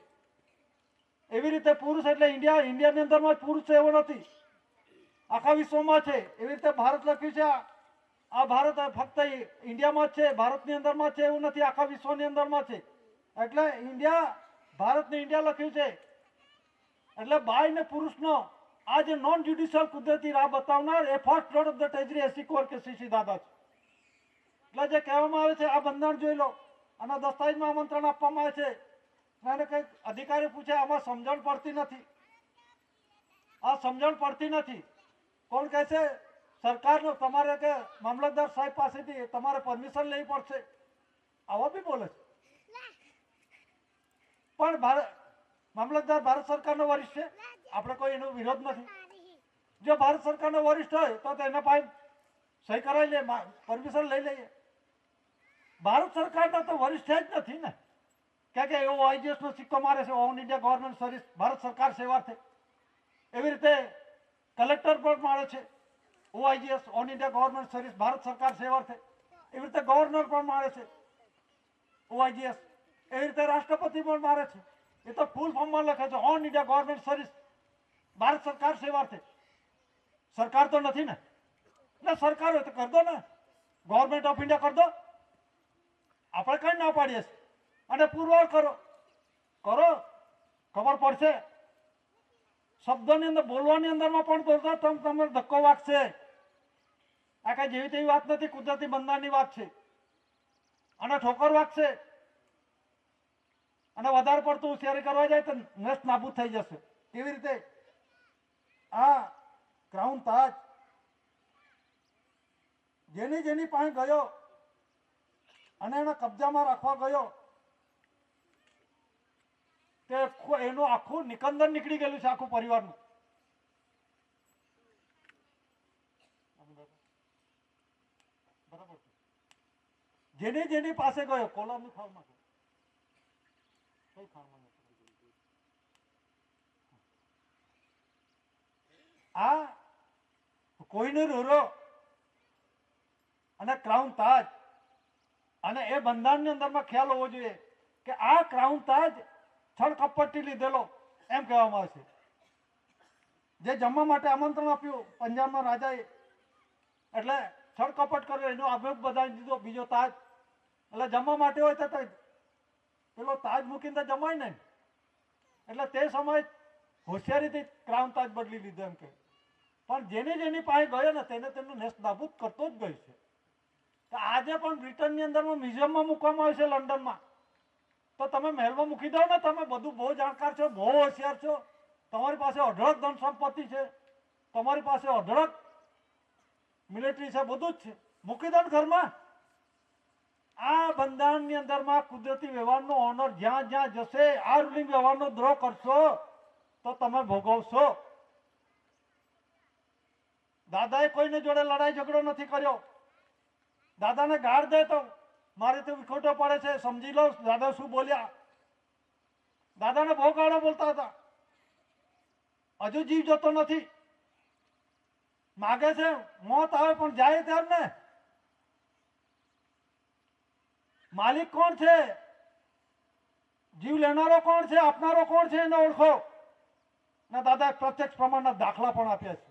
એવી રીતે પુરુષ એટલે ઇન્ડિયાની અંદરમાં જ પુરુષ છે એવો નથી, આખા વિશ્વમાં છે. એવી રીતે ભારત લખ્યું છે, આ ભારત ફક્ત ઇન્ડિયામાં જ છે, ભારતની અંદરમાં જ છે એવું નથી, આખા વિશ્વની અંદરમાં છે. એટલે ઇન્ડિયા, ભારતને ઇન્ડિયા લખ્યું છે. એટલે બાય ને પુરુષનો આ જે નોન જ્યુડિશિયલ કુદરતી રાહ બતાવનાર એ first lord of the treasury એસી કોર કે સીસી દાદા છે. એટલે જે કહેવામાં આવે છે આ બંધારણ જોઈ લો અને દસ્તાવેજમાં આમંત્રણ આપવામાં આવે છે. એને કંઈક અધિકારી પૂછે આમાં સમજણ પડતી નથી. આ સમજણ પડતી નથી. કોણ કહે છે સરકારનો તમારે કે મામલતદાર સાહેબ પાસેથી તમારે પરમિશન લેવી પડશે. આવા બી બોલે છે. પણ મામલતદાર ભારત સરકારનો વરિષ્ઠ છે. આપણે કોઈ એનો વિરોધ નથી. જો ભારત સરકારનો વરિષ્ઠ હોય તો એના પાસે સહી કરાવી લે, પરમિશન લઈ લઈએ. ભારત સરકારના તો વરિષ્ઠ જ નથી ને. કે એવો આઈજીએસ નો સિક્કો મારે છે all India government service Bharat સરકાર સેવાર્થે. એવી રીતે કલેક્ટર પણ મારે છે OAIGS all India government service Bharat સરકાર સેવાર્થે. એવી રીતે ગવર્નર પણ મારે છે ઓઆઈજીએસ. એવી રીતે રાષ્ટ્રપતિ પણ મારે છે. એ તો ફૂલ ફોર્મમાં લખે છે all India government service Bharat સરકાર સેવાર્થે. સરકાર તો નથી ને. એટલે સરકાર હોય તો કર દો ને, ગવર્મેન્ટ ઓફ ઇન્ડિયા કર દો. આપણે કઈ ના પાડીએ છીએ. અને પુરવાર કરો કરો ખબર પડશે. શબ્દોની અંદર બોલવાની અંદરમાં પણ બોલતા તમને ધક્કો વાગશે. આ કઈ જેવી તેવી વાત નથી, કુદરતી બંધારણની વાત છે. અને ઠોકર વાગશે અને વધારે પડતું હોશિયારી કરવા જાય તો નષ્ટ નાબૂદ થઈ જશે. કેવી રીતે આ ક્રાઉન તાજ જેની પાસે ગયો અને એના કબજામાં રાખવા ગયો તે એનું આખું નિકંદન નીકળી ગયેલું છે આખું પરિવારનું. બરાબર. જેની પાસે ગયો કોલારની ખાલમાં કઈ ખાલમાં આ કોઈનો રોરો અને ક્રાઉન તાજ. અને એ બંધારણની અંદરમાં ખ્યાલ હોવો જોઈએ કે આ ક્રાઉન તાજ છળ કપટથી લીધેલો એમ કહેવામાં આવે છે. જે જમવા માટે આમંત્રણ આપ્યું પંજાબના રાજાએ એટલે છળ કપટ કર્યો એનો અભિયોગ બધાવી દીધો બીજો તાજ. એટલે જમવા માટે હોય તો પેલો તાજ મૂકીને તો જમાય ને. એટલે તે સમયે હોશિયારીથી ક્રાઉન તાજ બદલી લીધો એમ કે. પણ જેની પાસે ગયો ને તેને તેમનું નેસ્ત નાબૂદ કરતો જ ગયો છે. તો આજે પણ બ્રિટનની અંદરમાં મ્યુઝિયમમાં મૂકવામાં આવે છે લંડનમાં. તો તમે મહેલમાં મૂકી દો ને. તમે બધું બહુ જાણકાર છો, બહુ હોશિયાર છો, તમારી પાસે અઢળક ધન સંપત્તિ છે, તમારી પાસે અઢળક મિલિટરી છે, બધું જ છે. મૂકી દો ને ઘરમાં. આ બંધારણની અંદરમાં કુદરતી વ્યવહારનો ઓનર જ્યાં જ્યાં જશે આ રૂલિંગ વ્યવહારનો દ્રોહ કરશો તો તમે ભોગવશો. દાદાએ કોઈને જોડે લડાઈ ઝઘડો નથી કર્યો. દાદાને ગાળ દે તો મારે તો વિખોટો પડે છે, સમજી લો દાદા શું બોલ્યા. દાદાને બહુ ગાળો બોલતા હતા. હજુ જીવ જતો નથી. માગે છે મોત આવે પણ જાય ત્યાર ને. માલિક કોણ છે, જીવ લેનારો કોણ છે, આપનારો કોણ છે એને ઓળખો. ને દાદા પ્રત્યક્ષ પ્રમાણના દાખલા પણ આપ્યા છે.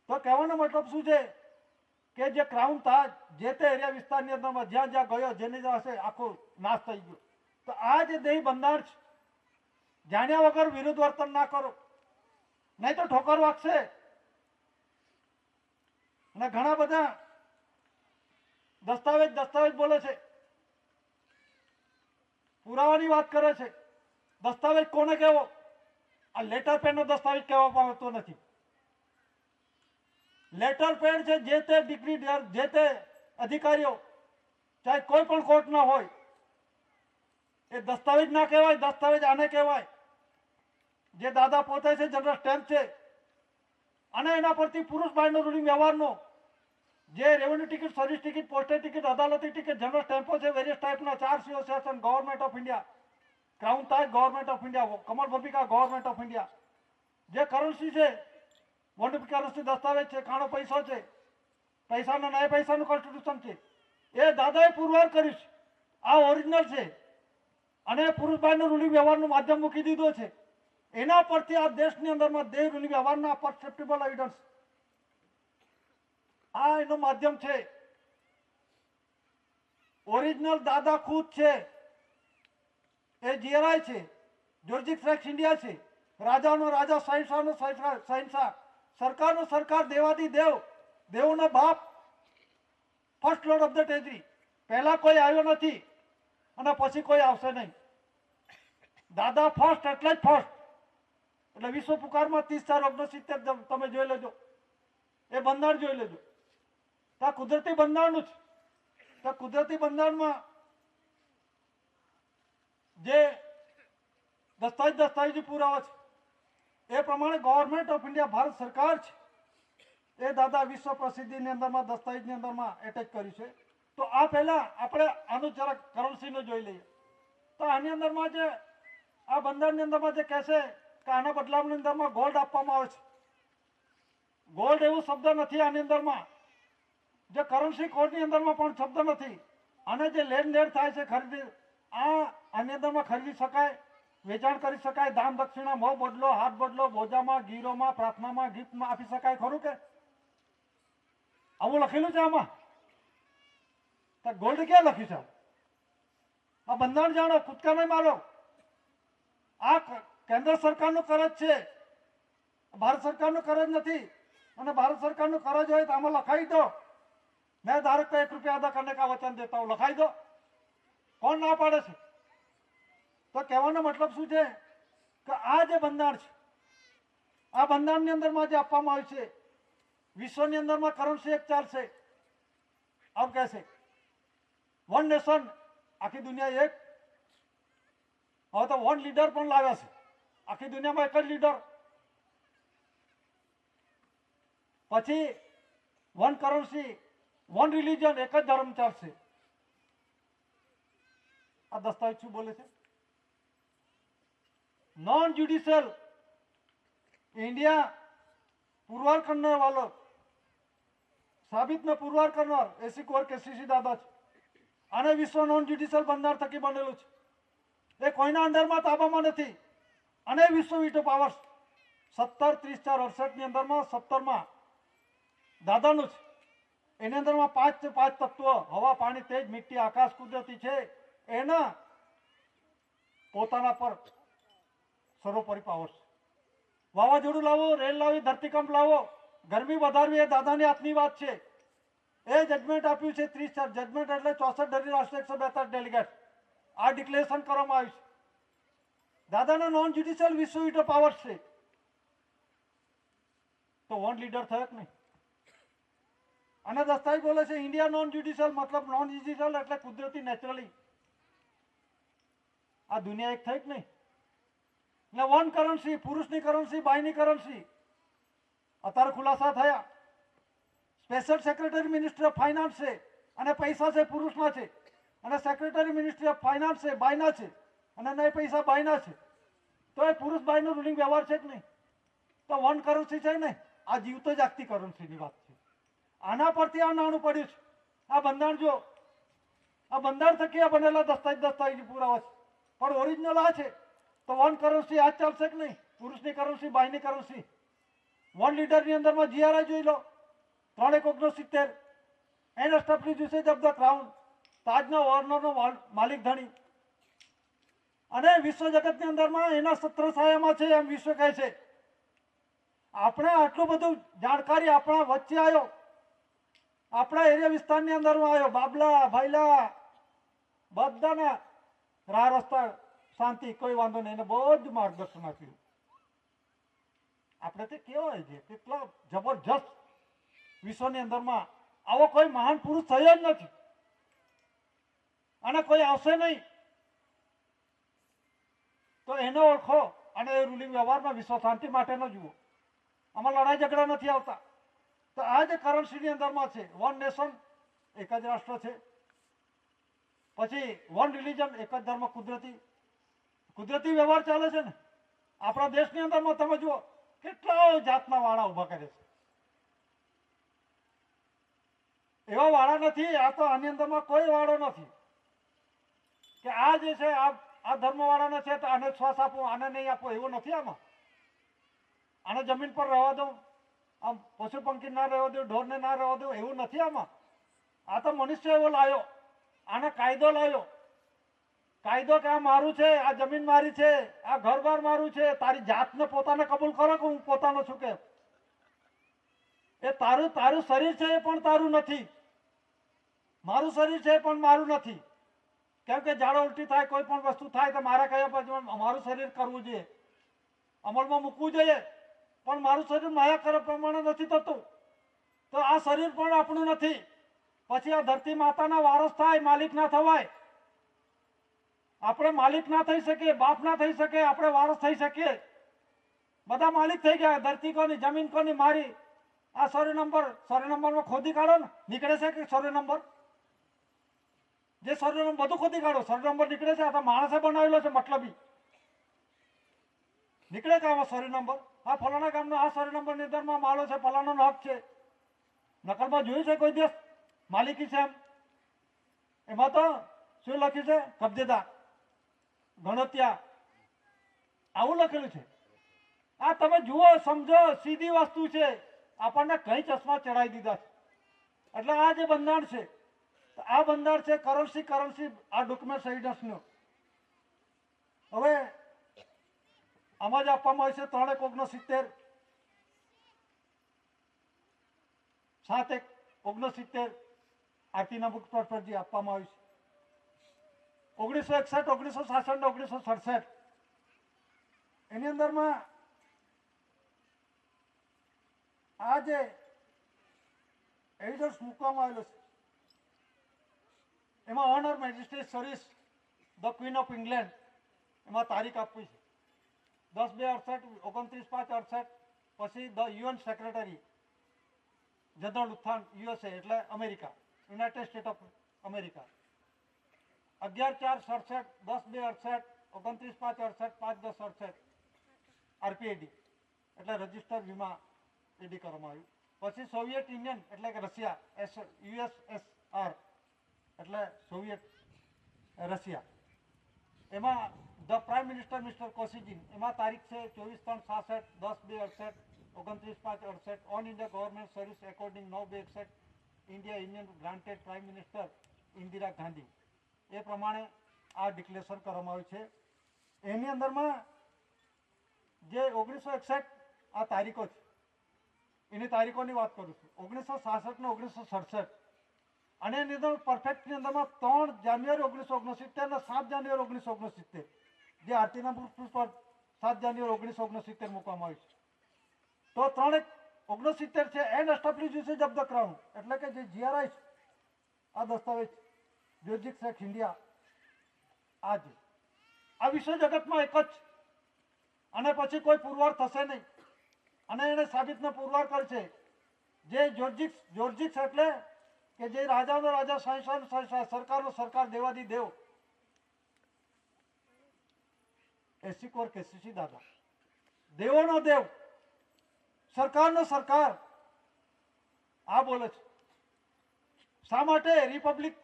તો કહેવાનો મતલબ શું છે કે જે ક્રાઉન તાજ જે તે એરિયા વિસ્તારની અંદરમાં જ્યાં જ્યાં ગયો જેની હશે આખો નાશ થઈ ગયો. તો આ જે દેહી બંધારણ છે જાણ્યા વગર વિરુદ્ધ વર્તન ના કરો નહીં તો ઠોકર વાગશે. અને ઘણા બધા દસ્તાવેજ બોલે છે, પુરાવાની વાત કરે છે. દસ્તાવેજ કોને કહેવો? આ લેટર પેનનો દસ્તાવેજ કહેવામાં આવતો નથી. લેટર પેડ છે જે તે ડિગ્રી જે તે અધિકારીઓ ચાહે કોઈ પણ કોર્ટના હોય એ દસ્તાવેજ ના કહેવાય. દસ્તાવેજ આને કહેવાય જે દાદા પોતે છે જનરલ સ્ટેમ્પ છે. અને એના પરથી પુરુષ બાયનો રૂલિંગ વ્યવહારનો જે revenue ticket, service ticket, postage ticket, અદાલતી ટિકિટ, જનરલ સ્ટેમ્પો છે વેરિયસ ટાઈપના 4 association, government of India, crown તાજ ગવર્મેન્ટ ઓફ ઇન્ડિયા, કમર ભૂમિકા ગવર્મેન્ટ ઓફ ઇન્ડિયા, જે કરન્સી છે વોન્ડુપ કરન્સી દસ્તાવેજ છે, કાણો પૈસો છે, પૈસાના નયા પૈસાનું કોન્સ્ટિટ્યુશન છે. એ દાદાએ પુરવાર કર્યું છે. આ ઓરિજિનલ છે અને પુરુષભાઈનું રૂલિંગ વ્યવહારનું માધ્યમ મૂકી દીધો છે. એના પરથી આ દેશની અંદરમાં દેહ રૂલિંગ વ્યવહારના પરસેપ્ટેબલ એવિડન્સ આ એનું માધ્યમ છે. ઓરિજિનલ દાદા ખુદ છે. એ જીઆરઆઈ છે, જ્યોર્જિક ફ્રેક્સ ઇન્ડિયા છે. રાજાનો રાજા, શહેનશાહનો શહેનશાહ, સરકારનો સરકાર, દેવાદી દેવ, દેવોનો બાપ, ફર્સ્ટ લોર્ડ ઓફ ધ ટેજરી. પહેલા કોઈ આવ્યો નથી અને પછી કોઈ આવશે નહીં. દાદા ફર્સ્ટ એટલે જ ફર્સ્ટ. એટલે વિશ્વ પુકારમાં 30/4/69 તમે જોઈ લેજો, એ બંધારણ જોઈ લેજો. તો આ કુદરતી બંધારણનું છે. તો કુદરતી બંધારણમાં જે દસ્તાવેજી પુરાવા છે એ પ્રમાણે ગવર્મેન્ટ ઓફ ઇન્ડિયા, ભારત સરકાર છે, એ દાદા વિશ્વ પ્રસિદ્ધિની અંદરમાં દસ્તાવેજની અંદરમાં એટેચ કર્યું છે. તો આ પહેલા આપણે આનું જરાક કરન્સીને જોઈ લઈએ. તો આની અંદરમાં જે આ બંધારણની અંદરમાં જે કહેશે કે આના બદલાવની અંદરમાં ગોલ્ડ આપવામાં આવે છે. ગોલ્ડ એવું શબ્દ નથી આની અંદરમાં. જે કરન્સી કોડની અંદરમાં પણ શબ્દ નથી. અને જે લેણ દેણ થાય છે, ખરીદી, આની અંદરમાં ખરીદી શકાય, વેચાણ કરી શકાય, દાન દક્ષિણા, મોહ બદલો, હાથ બદલો, બોજામાં, ગીરોમાં, પ્રાર્થનામાં, ગિફ્ટમાં આપી શકાય. ખરું કે આવું લખેલું છે આમાં? તો ગોલ્ડ ક્યાં લખ્યું છે? આ બંધારણ જાણો, કૂદકા નહીં મારો. આ કેન્દ્ર સરકારનું કરજ છે, ભારત સરકારનું કરજ નથી. અને ભારત સરકારનું કરજ હોય તો આમાં લખાઈ દો, मैं धारक को 1 रुपया अदा करने का वचन देता हूं. लखाई दो. કોણ ના પાડે છે? તો કહેવાનો મતલબ શું છે કે આ જે બંધારણ છે, આ બંધારણની અંદરમાં જે આપવામાં આવ્યું છે, વિશ્વની અંદરમાં કરન્સી એક ચાલશે. આમ કહેશે વન નેશન, આખી દુનિયા એક. હવે તો વન લીડર પણ લાવ્યા છે. આખી દુનિયામાં એક જ લીડર. પછી વન કરન્સી, વન રિલીજન, એક જ ધર્મ ચાલશે. આ દસ્તાવેજ શું બોલે છે? नॉन जुडिशियल इंडिया पुरवार करने वालों साबित में पुरवार करनार एसी कोर केसीसी दादा आने विश्व नॉन जुडिशियल બંધારણ થકી બનેલું છે. એ કોઈના અંડરમાં તાબામાં નથી. અને વિશ્વ વીટો પાવર્સ 17/30/4/68 ની અંદરમાં 17માં દાદાનું છે. એની અંદરમાં 5 તત્વો, હવા, પાણી, તેજ, મિટ્ટી, આકાશ, કુદરતી છે. એના પોતાના પર સર્વોપરી પાવર છે. વાવાઝોડું લાવો, રેલ લાવી, ધરતીકંપ લાવો, ગરમી વધારવી, એ દાદાની હાથની વાત છે. એ જજમેન્ટ આપ્યું છે 30/4. જજમેન્ટ એટલે 64 ધરી રાષ્ટ્ર 142 ડેલિગેટ. આ ડિક્લેરેશન કરવામાં આવ્યું છે. દાદાના નોન જ્યુડિશિયલ વિશ્વ વીટો પાવર છે. તો વન લીડર થયો કે નહીં? અને દસ્તાવેજ બોલે છે ઇન્ડિયા નોન જ્યુડિશિયલ, મતલબ નોન જ્યુડિશિયલ એટલે કુદરતી, નેચરલી. આ દુનિયા એક થઈ કે નહીં? ને વન કરન્સી, પુરુષની કરન્સી, બાયની કરન્સી અત્યારે ખુલાસા થયા. Special secretary ministry of finance છે અને પૈસા છે પુરુષના છે, અને સેક્રેટરી મિનિસ્ટ્રી ઓફ ફાઇનાન્સ છે બાયના છે, અને નહીં પૈસા બાયના છે. તો એ પુરુષ બાયનો રૂલિંગ વ્યવહાર છે કે નહીં? તો વન કરન્સી છે ને, આ જીવતો જાગતી કરન્સીની વાત છે. આના પરથી આ નાણું પડ્યું છે. આ બંધારણ જો, આ બંધારણ થકી આ બનેલા દસ્તાવેજી પુરાવા છે, પણ ઓરિજિનલ આ છે. તો વન કરન્સી આ ચાલશે કે નહીં? પુરુષની કરન્સી, બાયની કરન્સી. વન લીડરની અંદરમાં જીઆરઆઈ જોઈ લો, 3/1/69. An establish usage of the crown, તાજના ઓર્નરનો માલિક ધણી. અને વિશ્વ જગતની અંદરમાં એના સત્ર છાયામાં છે, એમ વિશ્વ કહે છે. આપણે આટલું બધું જાણકારી આપણા વચ્ચે આવ્યો, આપણા એરિયા વિસ્તારની અંદરમાં આવ્યો. બાબલા, ભાઈલા, બધાના રાહ રસ્તા, શાંતિ, કોઈ વાંધો નહીં. એને બહુ જ માર્ગદર્શન આપ્યું. આપણે તે કેવાય છે કેટલા જબરજસ્ત વિશ્વની અંદરમાં આવો કોઈ મહાન પુરુષ થયો જ નથી, અને કોઈ આવશે નહીં. તો એને ઓળખો અને એ રૂલિંગ વ્યવહારમાં વિશ્વ શાંતિ માટેનો જુઓ. આમાં લડાઈ ઝઘડા નથી આવતા. તો આ જે કરન્સીની અંદરમાં છે, વન નેશન, એક જ રાષ્ટ્ર છે. પછી વન રિલીજન, એક જ ધર્મ, કુદરતી વ્યવહાર ચાલે છે ને. આપણા દેશની અંદરમાં તમે જુઓ કેટલા જાતના વાળા ઉભા કરે છે. એવા વાળા નથી. આ તો આની અંદરમાં કોઈ વાળો નથી કે આ જે છે આ ધર્મ વાળાને છે તો આને શ્વાસ આપો, આને નહીં આપો, એવું નથી. આને જમીન પર રહેવા દો, આમ પશુ પંખી ના રહેવા દો, ઢોરને ના રહેવા દો, એવું નથી આમાં. આ તો મનુષ્ય એવો લાવ્યો, આને કાયદો લાવ્યો. કાયદો કે આ મારું છે, આ જમીન મારી છે, આ ઘર બાર મારું છે, તારી જાતને પોતાને કબૂલ કરો કે હું પોતાનો છું કે એ તારું તારું શરીર છે એ પણ તારું નથી, મારું શરીર છે પણ મારું નથી. કેમ કે ઝાડા ઉલટી થાય, કોઈ પણ વસ્તુ થાય તો મારા કયા પછી મારું શરીર કરવું જોઈએ, અમલમાં મૂકવું જોઈએ, પણ મારું શરીર માયા કરવા પ્રમાણે નથી થતું, તો આ શરીર પણ આપણું નથી. પછી આ ધરતી માતાના વારસ થાય, માલિક ના થવાય. આપણે માલિક ના થઈ શકીએ, બાપ ના થઈ શકે, આપણે વારસ થઈ શકીએ. બધા માલિક થઈ ગયા. ધરતી કોની, જમીન કોની, મારી. આ સર્વે નંબરમાં ખોદી કાઢો ને, નીકળે છે કે સર્વે નંબર? જે સર્વે નંબર બધું ખોદી કાઢો, સર્વે નંબર નીકળે છે? આ તો માણસે બનાવેલો છે, મતલબી નીકળે છે આમાં સર્વે નંબર. આ ફલાણા ગામનો આ સર્વે નંબરની અંદરમાં માલો છે, ફલાણાનો હક છે. નકલમાં જોયું છે કોઈ દિવસ માલિકી છે એમ? એમાં તો શું લખ્યું છે? કબજેદાર, ગણોત્યા, આવું લખેલું છે. આ તમે જુઓ, સમજો, સીધી વસ્તુ છે. આપણને કઈ ચશ્મા ચડાવી દીધા છે. એટલે આ જે બંધારણ છે, આ બંધારણ છે કરન્સી આ ડોક્યુમેન્ટ સહિતનું. હવે આમાં જ આપવામાં આવે છે 3/1/69, 7/1/69 આરતીના બુક પર જે આપવામાં આવ્યું છે. 1961, 1966 ને 1967 એની અંદરમાં આ જે એવિડન્સ મૂકવામાં આવેલો છે, એમાં on her majesty's service the queen of England, એમાં તારીખ આપવી છે 10/2/68, 29/5/68. પછી the UN secretary general U Thant, USA એટલે America, united state of America, 11/4/67, 10/2/68, 29/5/68, 5/10/68 RPID એટલે રજિસ્ટર વીમા એડી કરવામાં આવ્યું. પછી સોવિયત યુનિયન એટલે કે રશિયા, USSR એટલે સોવિયત રશિયા, એમાં the prime minister mister Kosygin, એમાં તારીખ છે 24/3/66, 10/2/68, 29/5/68. On India government service according 9/61 India union granted prime minister Indira Gandhi. એ પ્રમાણે આ ડિક્લેરેશન કરવામાં આવ્યું છે. એની અંદરમાં જે 1961 આ તારીખો છે, એની તારીખોની વાત કરું છું. 1966 ને 1967 અને એની અંદર પરફેક્ટની અંદરમાં 3 જાન્યુઆરી 1969 ને 7 જાન્યુઆરી 1969 જે આરતીના બુક પર 7 જાન્યુઆરી 1969 મૂકવામાં આવ્યું છે. તો 3/1/69 છે and establish usage of the crown એટલે કે જે GRI છે, આ દસ્તાવેજ જ્યોર્જિક્સ એક્ટ ઇન્ડિયા, આ છે આ વિશ્વ જગતમાં એક જ, અને પછી કોઈ પુરવાર થશે નહીં. અને એને સાબિતને પુરવાર કરશે જે જ્યોર્જિક્સ એટલે કે જે રાજાનો રાજા, શહેનશાહનો સરકારનો સરકાર, દેવાદી દેવ, એસીકોર કેસીસી દાદા, દેવોનો દેવ, સરકારનો સરકાર, આ બોલે છે. શા માટે રિપબ્લિક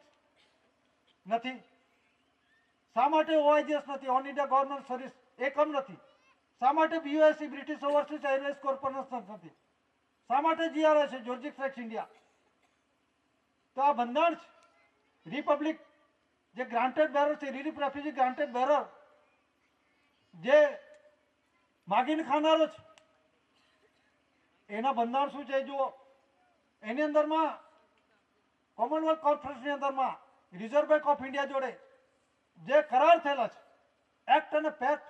નથી? શા માટે OIGS નથી, ઓન ઇન્ડિયા ગવર્મેન્ટ સર્વિસ એકમ નથી? શા માટે BOSC British overseas Airways corporation નથી? શા માટે GRI છે, જ્યોર્જિક્સ એક્ટ ઇન્ડિયા? તો આ બંધારણ છે. રિપબ્લિક જે ગ્રાન્ટેડ બેરર છે, રિલીફ રેફ્યુજી ગ્રાન્ટેડ બેરર, જે માગીને ખાનારો છે, એના બંધારણ શું છે જુઓ. એની અંદરમાં કોમનવેલ્થ કોન્ફરન્સની અંદરમાં રિઝર્વ બેંક ઓફ ઇન્ડિયા જોડે જે કરાર થયેલા છે, એક્ટ અને પેક્ટ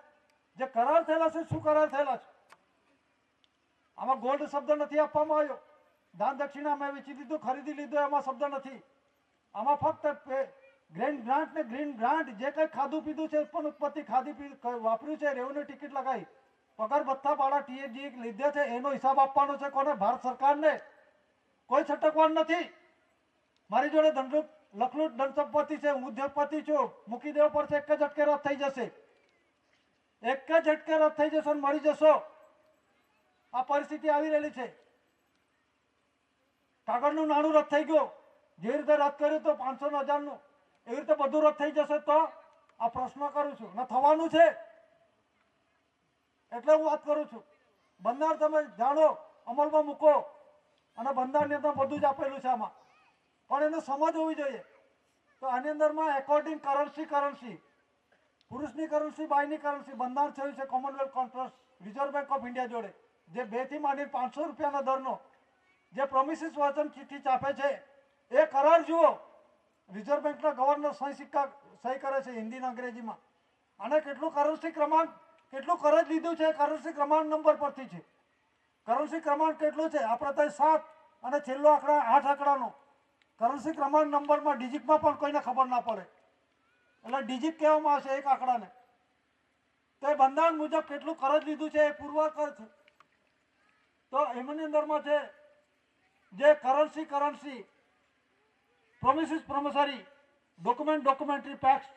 જે કરાર થયેલા છે, શું કરાર થયેલા છે? આમાં ગોલ્ડ શબ્દ નથી આપવામાં આવ્યો. દાન દક્ષિણા અમે વેચી દીધું, ખરીદી લીધું, એમાં શબ્દ નથી. આમાં ફક્ત ગ્રેન ગ્રાન્ટ ને ગ્રીન ગ્રાન્ટ, જે કંઈ ખાધું પીધું છે, ઉત્પન્ન ઉત્પત્તિ ખાધી વાપર્યું છે, રેવન્યુ ટિકિટ લગાવી, પગાર ભથ્થા ભાડા TAG લીધે છે, એનો હિસાબ આપવાનો છે કોને? ભારત સરકારને. કોઈ છટકવાનું નથી. મારી જોડે લખલૂટ ધન સંપત્તિ છે, હું ઉદ્યોગપતિ છું, મૂકી દેવો પડશે, એક જ ઝટકે રદ થઈ જશે, એક જ ઝટકે રદ થઈ જશો, મળી જશો. આ પરિસ્થિતિ આવી રહેલી છે. કાગળનું નાણું રદ થઈ ગયું, જે રીતે રદ કર્યું તો 500 ને 1000નું, એવી રીતે બધું રદ થઈ જશે. તો આ પ્રશ્ન કરું છું, ને થવાનું છે એટલે હું વાત કરું છું. બંધારણ તમે જાણો, અમલમાં મૂકો, અને બંધારણની અંદર બધું જ આપેલું છે આમાં, પણ એને સમજ હોવી જોઈએ. તો આની અંદરમાં એકોર્ડિંગ કરન્સી પુરુષની કરન્સી, બાયની કરન્સી બંધારણ થયું છે Commonwealth conference reserve bank of India જોડે, જે 2 થી માંડીને 500 રૂપિયાના દરનો જે પ્રોમિસિસ વચન ચિઠ્ઠી છાપે છે, એ કરાર જુઓ. રિઝર્વ બેંકના ગવર્નર સહી કરે છે હિન્દી અને અંગ્રેજીમાં. અને કેટલું કરન્સી ક્રમાંક, કેટલું કરજ લીધું છે કરન્સી ક્રમાંક નંબર પરથી છે. કરન્સી ક્રમાંક કેટલું છે આપણે તો 7 અને છેલ્લો આંકડા 8 આંકડાનો કરન્સી ક્રમાંક નંબરમાં ડિજિટમાં પણ કોઈને ખબર ના પડે, એટલે ડિજિટ કહેવામાં આવશે એક આંકડાને. તો એ બંધારણ મુજબ કેટલું કરજ લીધું છે એ પૂર્વ કર છે. તો એમની અંદરમાં છે જે currency promises promissory documentary pacts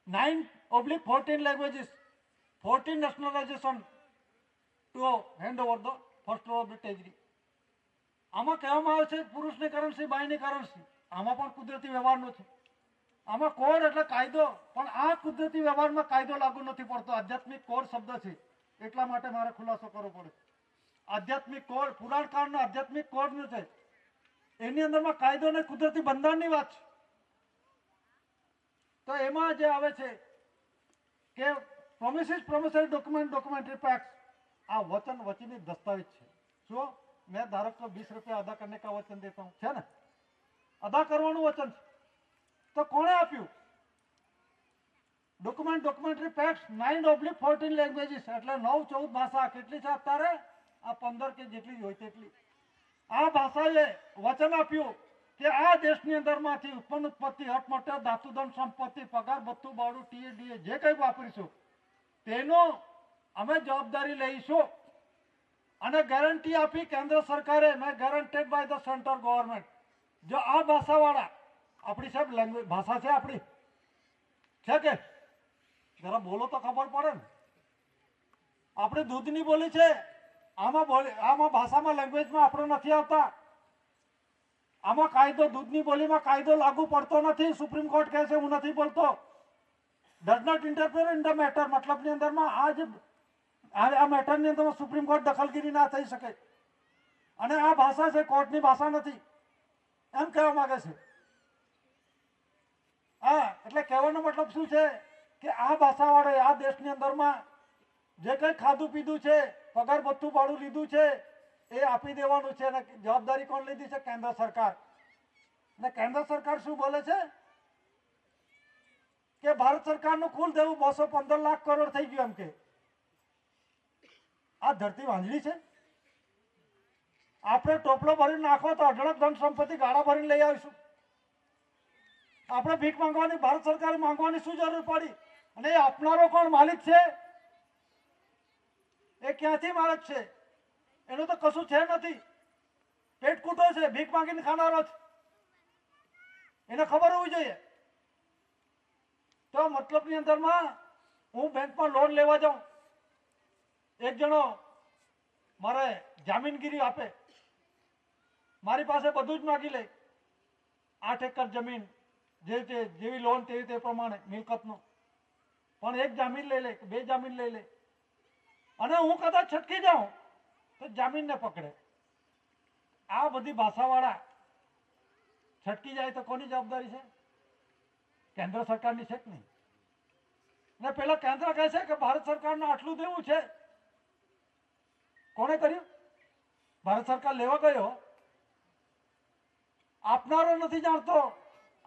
9/14 languages 14 nationalisation to hand over the first of the treasury. આમાં કહેવામાં આવે છે પુરુષની કરન્સી, બાયની કરન્સી, આમાં પણ કુદરતી વ્યવહારનો છે. આમાં કોડ એટલે કાયદો, પણ આ કુદરતી વ્યવહારમાં કાયદો લાગુ નથી પડતો. આધ્યાત્મિક કોડ શબ્દ છે, એટલા માટે મારે ખુલાસો કરવો પડે. આધ્યાત્મિક કોડ પુરાણ કાળનો આધ્યાત્મિક કોડ છે, એની અંદરમાં કાયદો ને કુદરતી બંધારણની વાત છે. તો એમાં જે આવે છે કે પ્રોમિસિસ પ્રોમિસરી ડોક્યુમેન્ટરી પેક્ટ્સ, આ વચન વચની દસ્તાવેજ છે. શું मैं धारक को 20 रुपया अदा करने का वचन देता हूँ, है ना, अदा करवानुं वचन છે. તો કોણે આપ્યું? ડોક્યુમેન્ટરી પેક્ટ્સ 9/14 લેંગ્વેજીસ, એટલે 9-14 ભાષા. કેટલી છે અત્યારે? આ 15 કે જેટલી હોય તેટલી. આ ભાષાએ વચન આપ્યું કે આ દેશની અંદરમાંથી ઉત્પન્ન ઉત્પત્તિ, હટમટ, ધાતુધન સંપત્તિ, પગાર ભથ્થું, ભાડું, ટીએ જે કંઈ વાપરીશું તેનો અમે જવાબદારી લઈશું. અને ગેરંટી આપી કેન્દ્ર સરકારે, guaranteed by the central government. જો આ ભાષાવાળા, આપણી સાહેબ લેંગ્વેજ ભાષા છે આપણી, છે કે જરા બોલો તો ખબર પડે ને. આપણી દૂધની બોલી છે, આમાં ભાષામાં લેંગ્વેજમાં આપણે નથી આવતા. આમાં કાયદો, દૂધની બોલીમાં કાયદો લાગુ પડતો નથી. સુપ્રીમ કોર્ટ કહે છે હું નથી બોલતો. Does not interfere in the matter, મતલબની અંદરમાં આ મેટરની અંદર સુપ્રીમ કોર્ટ દખલગીરી ના થઈ શકે. અને આ ભાષા છે, કોર્ટની ભાષા નથી, એમ કહેવા માંગે છે. હા, એટલે કહેવાનો મતલબ શું છે કે આ ભાષાવાળાએ આ દેશની અંદરમાં જે કંઈ ખાધું પીધું છે, પગાર ભથ્થું ભાડું લીધું છે, એ આપી દેવાનું છે. અને જવાબદારી કોણ લીધી છે? કેન્દ્ર સરકાર. અને કેન્દ્ર સરકાર શું બોલે છે કે ભારત સરકારનું કુલ દેવું 215 લાખ કરોડ થઈ ગયું. એમ કે આ ધરતી વાંજળી છે? આપણે ટોપલો ભરીને નાખો તો અઢળક ધન સંપત્તિ ગાડા ભરીને લઈ આવીશું. આપણે ભીખ માંગવાની, ભારત સરકારે માંગવાની શું જરૂર પડી? અને એ આપનારો કોણ માલિક છે? એ ક્યાંથી માલિક છે? એનું તો કશું છે નથી. પેટ કૂટો છે, ભીખ માંગીને ખાનારો છે, એને ખબર હોવી જોઈએ. તો મતલબની અંદરમાં હું બેંકમાં લોન લેવા જાઉં, એક જણો મારે જામીનગીરી આપે, મારી પાસે બધું જ માગી લે. 8 એકર જમીન, જેવી લોન તેવી તે પ્રમાણે મિલકતનો, પણ એક જામીન લઈ લે, 2 જામીન લઈ લે. અને હું કદાચ છટકી જાઉં તો જામીનને પકડે. આ બધી ભાષાવાળા છટકી જાય તો કોની જવાબદારી છે? કેન્દ્ર સરકારની છે કે નહીં? ને પેલા કેન્દ્ર કહે છે કે ભારત સરકારને આટલું દેવું છે. કોણે કર્યું? ભારત સરકાર લેવા ગયો, આપનારો નથી જાણતો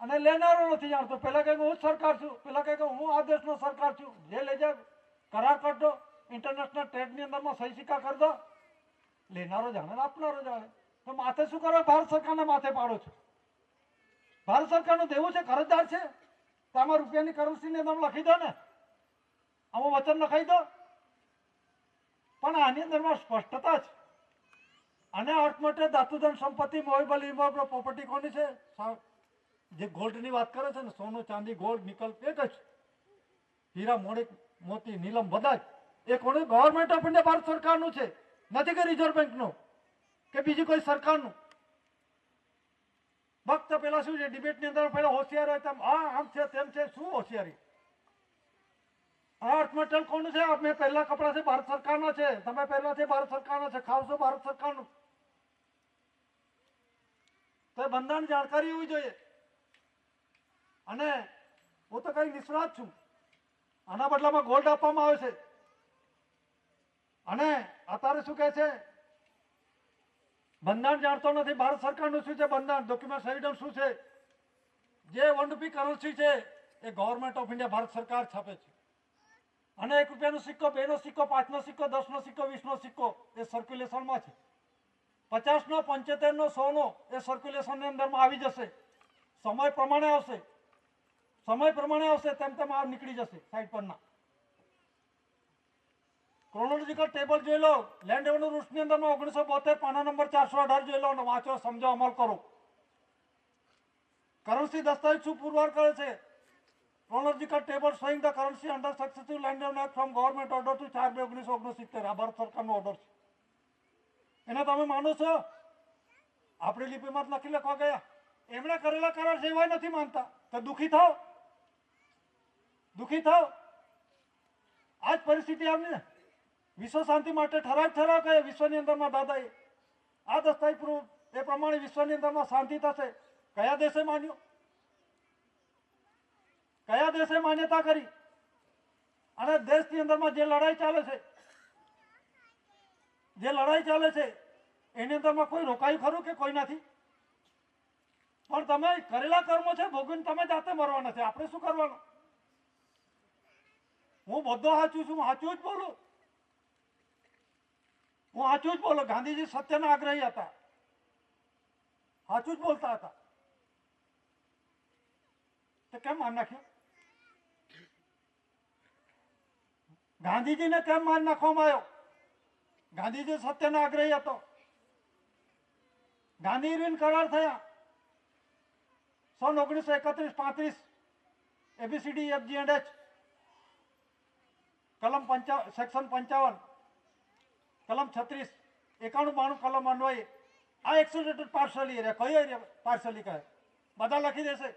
અને લેનારો નથી જાણતો. પેલા કહે હું જ સરકાર છું, પેલા કહે હું આ દેશનો સરકાર છું. જે લઈ જાય કરાર કરી દો, ઇન્ટરનેશનલ ટ્રેડની અંદરમાં સહી સિક્કા કરી દો. લેનારો જાણે ને આપનારો જાણે. તો માથે શું કરો? ભારત સરકારને માથે પાડો છો. ભારત સરકારનું દેવું છે, કરજદાર છે, તો આમાં રૂપિયાની કરન્સીની અંદર લખી દો ને, આમાં વચન લખાઈ દો. પણ આની અંદરમાં સ્પષ્ટતા છે. અને અર્થમટે ધાતુધન સંપત્તિ, મોવેબલ ઇમોવેબલ પ્રોપર્ટી કોની છે? જે ગોલ્ડની વાત કરે છે ને, સોનું, ચાંદી, ગોલ્ડ, નિકલ, એક જ હીરા, મોતી, નીલમ, બધા જ એ કોનું? ગવર્મેન્ટ ઓફ ઇન્ડિયા, ભારત સરકારનું છે. નથી કે રિઝર્વ બેંકનું કે બીજી કોઈ સરકારનું. ફક્ત પેલા શું છે, ડિબેટની અંદર પેલા હોશિયાર હોય તેમ, આમ છે તેમ છે. શું હોશિયારી? આ અર્થમટલ કોનું છે? મેં પહેલા કપડા છે ભારત સરકારના છે, તમે પહેલા છે ભારત સરકારના છે, ખાવશો ભારત સરકારનું. તો બંધારણ જાણકારી હોવી જોઈએ. અને હું તો કઈ નિષ્ણાત છું, આના બદલામાં ગોલ્ડ આપવામાં આવે છે. અને અત્યારે શું કહે છે, બંધારણ જાણતો નથી ભારત સરકારનું શું છે બંધારણ, ડોક્યુમેન્ટ એવિડન્સ શું છે. જે 1 રૂપી કરન્સી છે એ ગવર્મેન્ટ ઓફ ઇન્ડિયા ભારત સરકાર છાપે છે. અને 1 રૂપિયાનો સિક્કો, 2નો સિક્કો, 5નો સિક્કો, 10નો સિક્કો, 20નો સિક્કો એ સર્ક્યુલેશનમાં છે. 50નો, 75નો, 100નો એ સર્ક્યુલેશનની અંદરમાં આવી જશે. સમય પ્રમાણે આવશે, સમય પ્રમાણે આવશે તેમ તેમ આ નીકળી જશે સાઈડ પરના. ક્રોનોલોજીકલ ટેબલ જોઈ લો, લેન્ડ રેવન્યુ રૂલ્સની અંદરમાં 1972 પાના નંબર 418 જોઈ લો અને વાંચો, સમજો, અમલ કરો. કરન્સી દસ્તાવેજ શું પુરવાર કરે છે? Chronological table showing the currency under successive land revenue act from government order to 4/1969. આ ભારત સરકારનો ઓર્ડર છે. એને તમે માનો છો? આપણી લિપિમાં જ લખી લખવા ગયા. એમણે કરેલા કરાર છે એવા નથી માનતા તો દુઃખી થાવ, દુઃખી થાવ. આ જ પરિસ્થિતિ આવી ને. વિશ્વ શાંતિ માટે ઠરાવ કહ્યો વિશ્વની અંદરમાં દાદાએ. આ દસ્તાવેજ પ્રૂફ એ પ્રમાણે વિશ્વની અંદરમાં શાંતિ થશે. કયા દેશે માન્યો? કયા દેશે માન્યતા કરી? અને દેશની અંદરમાં જે લડાઈ ચાલે છે, જે લડાઈ ચાલે છે એની અંદરમાં કોઈ રોકાયું ખરું કે કોઈ નથી? પણ તમે કરેલા કર્મો છે ભોગવીને તમે જાતે મરવાના છે. આપણે શું કરવાનું? હું બધો સાચું છું, સાચું જ બોલું, હું સાચું જ બોલું. ગાંધીજી સત્યના આગ્રહી હતા, સાચું જ બોલતા હતા. તો કેમ માન નાખ્યો? ગાંધીજીને કેમ માન નાખવામાં આવ્યો? ગાંધીજી સત્યના આગ્રહી હતો. ગાંધી ઇરવિન કરાર થયા સન 1931-35 ABCD FG and H કલમ સેક્શન 55 કલમ 36 91-92 કલમ અન્વયે આ એક્સેલરેટેડ પાર્શલી એરિયા, કયો એરિયા પાર્શલી કહે? બધા લખી દેશે.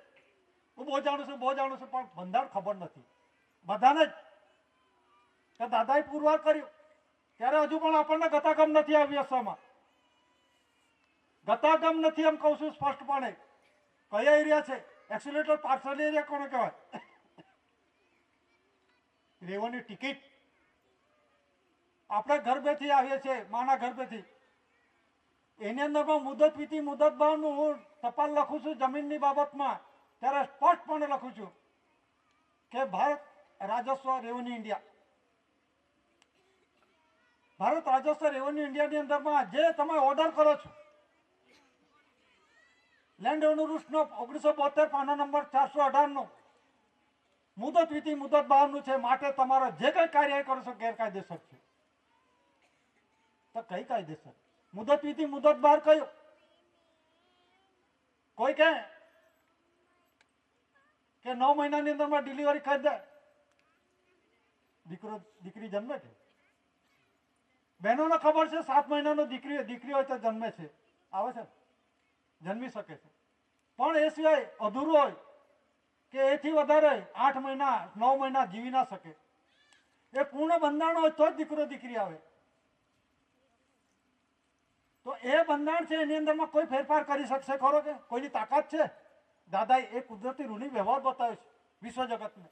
હું બહુ જાણું છું, બહુ જાણું છું, પણ બંધારણ ખબર નથી બધાને જ. કે દાદાએ પુરવાર કર્યું ત્યારે હજુ પણ આપણને ગતાગમ નથી આ વ્યવસ્થામાં, ગતાગમ નથી. એમ કહું છું સ્પષ્ટપણે. કયા એરિયા છે? એક્સિલેટર પાર્સલ એરિયા કોને કહેવાય? રેવન્યુ ટિકિટ આપણે ગર્ભેથી આવીએ છીએ, માના ગર્ભેથી. એની અંદરમાં મુદત વિધિ મુદત ભાવનું હું ટપાલ લખું છું જમીનની બાબતમાં, ત્યારે સ્પષ્ટપણે લખું છું કે ભારત રાજસ્વ રેવન્યુ ઇન્ડિયા, ભારત રાજસ્વ રેવન્યુ ઇન્ડિયાની અંદરમાં જે તમે ઓર્ડર કરો છો લેન્ડ રેવન્યુ રૂલ્સનો 1972 પાના નંબર 418 મુદત વિધિ મુદત બહારનું છે. માટે તમારે જે કંઈ કાર્ય કરો છો ગેરકાયદેસર છે. તો કઈ કાયદેસર? મુદત વિધિ મુદત બહાર કયો? કોઈ કહે કે 9 મહિનાની અંદરમાં ડિલિવરી કરી દે, દીકરો દીકરી જન્મે છે. બહેનોને ખબર છે 7 મહિનાનો દીકરી હોય તો જન્મે છે, આવે છે, જન્મી શકે છે. પણ એ સિવાય અધૂરું હોય કે એથી વધારે 8 મહિના 9 મહિના જીવી ના શકે. એ પૂર્ણ બંધારણ હોય તો જ દીકરો દીકરી આવે. તો એ બંધારણ છે એની અંદરમાં કોઈ ફેરફાર કરી શકશે ખરો? કે કોઈની તાકાત છે? દાદાએ એ કુદરતી રૂઢિ વ્યવહાર બતાવ્યો છે વિશ્વ જગતને.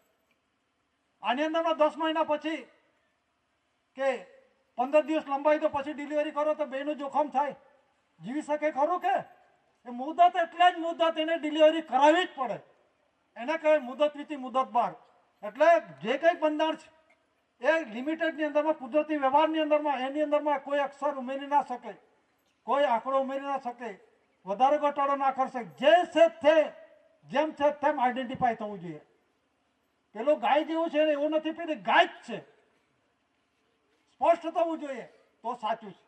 આની અંદરમાં 10 મહિના પછી કે 15 દિવસ લંબાઈ તો પછી ડિલિવરી કરો તો બેનું જોખમ થાય, જીવી શકે ખરું? કે એ મુદત એટલે જ મુદત, એને ડિલિવરી કરાવવી જ પડે. એને કહે મુદત વિધિ મુદત બહાર. એટલે જે કંઈ બંધારણ છે એ લિમિટેડની અંદરમાં, કુદરતી વ્યવહારની અંદરમાં, એની અંદરમાં કોઈ અક્ષર ઉમેરી ના શકે, કોઈ આંકડો ઉમેરી ના શકે, વધારે ઘટાડો ના કરશે. જે છે તે જેમ છે તેમ આઈડેન્ટિફાય થવું જોઈએ. પેલું ગાય જેવું છે ને એવું નથી, પેલી ગાય જ છે, સ્પષ્ટ થવું જોઈએ તો સાચું છે.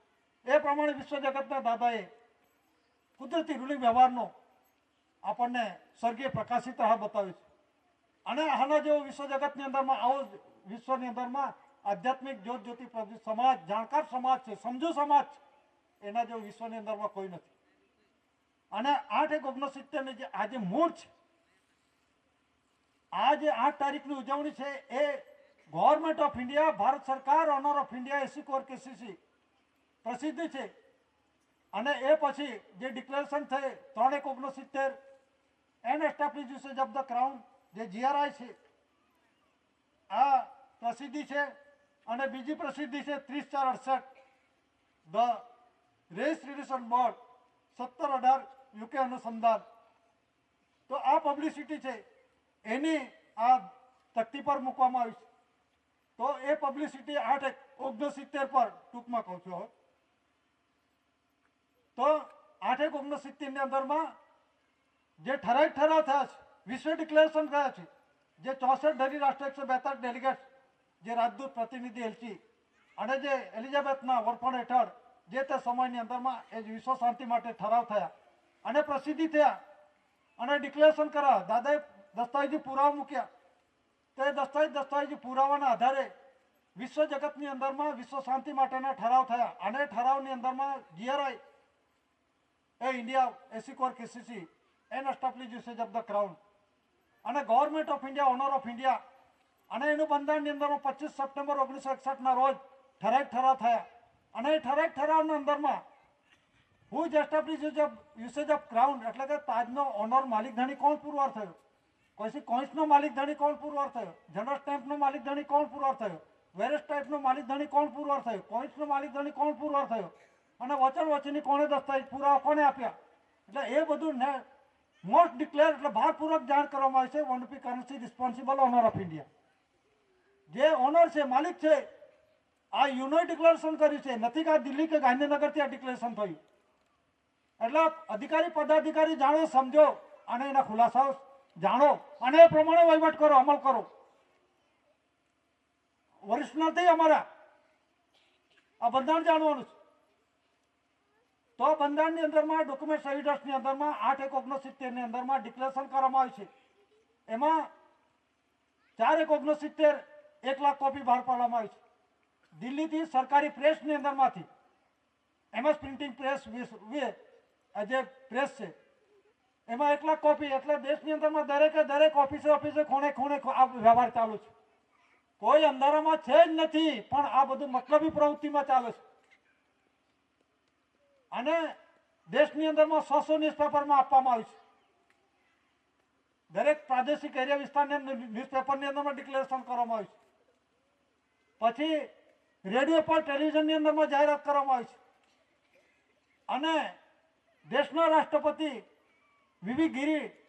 એ પ્રમાણે વિશ્વ જગતના દાદાએ કુદરતી રૂલિંગ વ્યવહારનો આપણને સ્વર્ગીય પ્રકાશિત બતાવ્યું છે. અને આના જેવો વિશ્વ જગતની અંદરમાં, આવો વિશ્વની અંદરમાં આધ્યાત્મિક જ્યોત જ્યોતિ સમાજ, જાણકાર સમાજ છે, સમજુ સમાજ છે, એના જેવું વિશ્વની અંદરમાં કોઈ નથી. અને 8/1969 જે આજે મૂળ છે, આ જે 8 તારીખની ઉજવણી છે એ ગવર્મેન્ટ ઓફ ઇન્ડિયા, ભારત સરકાર, ઓનર ઓફ ઇન્ડિયા, એસી કોર કેસીસી પ્રસિદ્ધ છે. અને એ પછી જે ડિક્લેરેશન થઈ 3/1969 and establish usage of the crown, જે GRI છે આ પ્રસિદ્ધિ છે. અને બીજી પ્રસિદ્ધિ છે 30/4/68 the race relation board 17/18 UK અનુસંધાન. તો આ પબ્લિસિટી છે એની આ તકતી પર મૂકવામાં આવી છે. તો એ પબ્લિસિટી 8/1/69 પર ટૂંકમાં કહું છું. તો 8/1/69 ની અંદરમાં જે ઠરાવ થયા છે, વિશ્વ ડિક્લેરેશન થયા છે, જે 64 ધરી રાષ્ટ્ર 142 ડેલિગેટ, જે રાજદૂત પ્રતિનિધિ એલચી અને જે એલિઝાબેથના વરફણ હેઠળ જે તે સમયની અંદરમાં એ વિશ્વ શાંતિ માટે ઠરાવ થયા અને પ્રસિદ્ધિ થયા અને ડિક્લેરેશન કરાયા. દાદાએ દસ્તાવેજી પુરાવા મૂક્યા. તો એ દસ્તાવેજી પુરાવાના આધારે વિશ્વ જગતની અંદરમાં વિશ્વ શાંતિ માટેના ઠરાવ થયા અને ઠરાવની અંદરમાં GRI એ ઇન્ડિયા એસિકોર કેસીસી an establish usage of the crown અને government of India honour of India અને એનું બંધારણની અંદરમાં 25 સપ્ટેમ્બર 1961ના રોજ ઠરાવ થયા અને એ ઠરાવના અંદરમાં હુ જ એસ્ટાબ્લિશ યુસેજ ઓફ ક્રાઉન એટલે કે તાજનો ઓનર માલિક ધણી કોણ પુરવાર થયો, કોઈ કોઈન્સનો માલિક ધણી કોણ પુરવાર થયો, જનરલ સ્ટેમ્પનો માલિક ધણી કોણ પુરવાર થયો, વેરેસ ટાઈપનો માલિક ધણી કોણ પુરવાર થયો, કોઈન્સનો માલિક ધણી કોણ પુરવાર થયો અને વચની કોણે દસ્તાવેજ પુરાવા કોને આપ્યા. એટલે એ બધું મોસ્ટ ડિક્લેર એટલે ભારપૂર્વક જાણ કરવામાં આવી છે. વન રૂપી currency responsible honour of India જે ઓનર છે, માલિક છે, આ યુનો ડિક્લેરેશન કર્યું છે. નથી કે આ દિલ્હી કે ગાંધીનગરથી આ ડિક્લેરેશન થયું. એટલે અધિકારી પદાધિકારી જાણો, સમજો અને એના ખુલાસાઓ જાણો અને એ પ્રમાણે વહીવટ કરો, અમલ કરો. વરિષ્ઠ નથી અમારા, આ બંધારણ જાણવાનું છે. તો બંધારણની અંદરમાં ડોક્યુમેન્ટ એવિડન્સની અંદરમાં 8/1/69 ની અંદરમાં ડિક્લેરેશન કરવામાં આવ્યું છે. એમાં 4/1/69 1 લાખ કોપી બહાર પાડવામાં આવી છે. દિલ્હીથી સરકારી પ્રેસની અંદરમાંથી MS પ્રિન્ટિંગ પ્રેસ જે પ્રેસ છે એમાં 1 લાખ કોપી એટલે દેશની અંદરમાં દરેક ઓફિસે ખૂણે આ વ્યવહાર ચાલુ છે. કોઈ અંધારામાં છે જ નથી, પણ આ બધું મતલબી પ્રવૃત્તિમાં ચાલે છે. અને દેશની અંદરમાં 100 ન્યૂઝપેપરમાં આપવામાં આવ્યું છે. દરેક પ્રાદેશિક એરિયા વિસ્તારની ન્યૂઝપેપરની અંદરમાં ડિક્લેરેશન કરવામાં આવ્યું છે. પછી રેડિયો પર ટેલિવિઝનની અંદરમાં જાહેરાત કરવામાં આવી છે. અને દેશના રાષ્ટ્રપતિ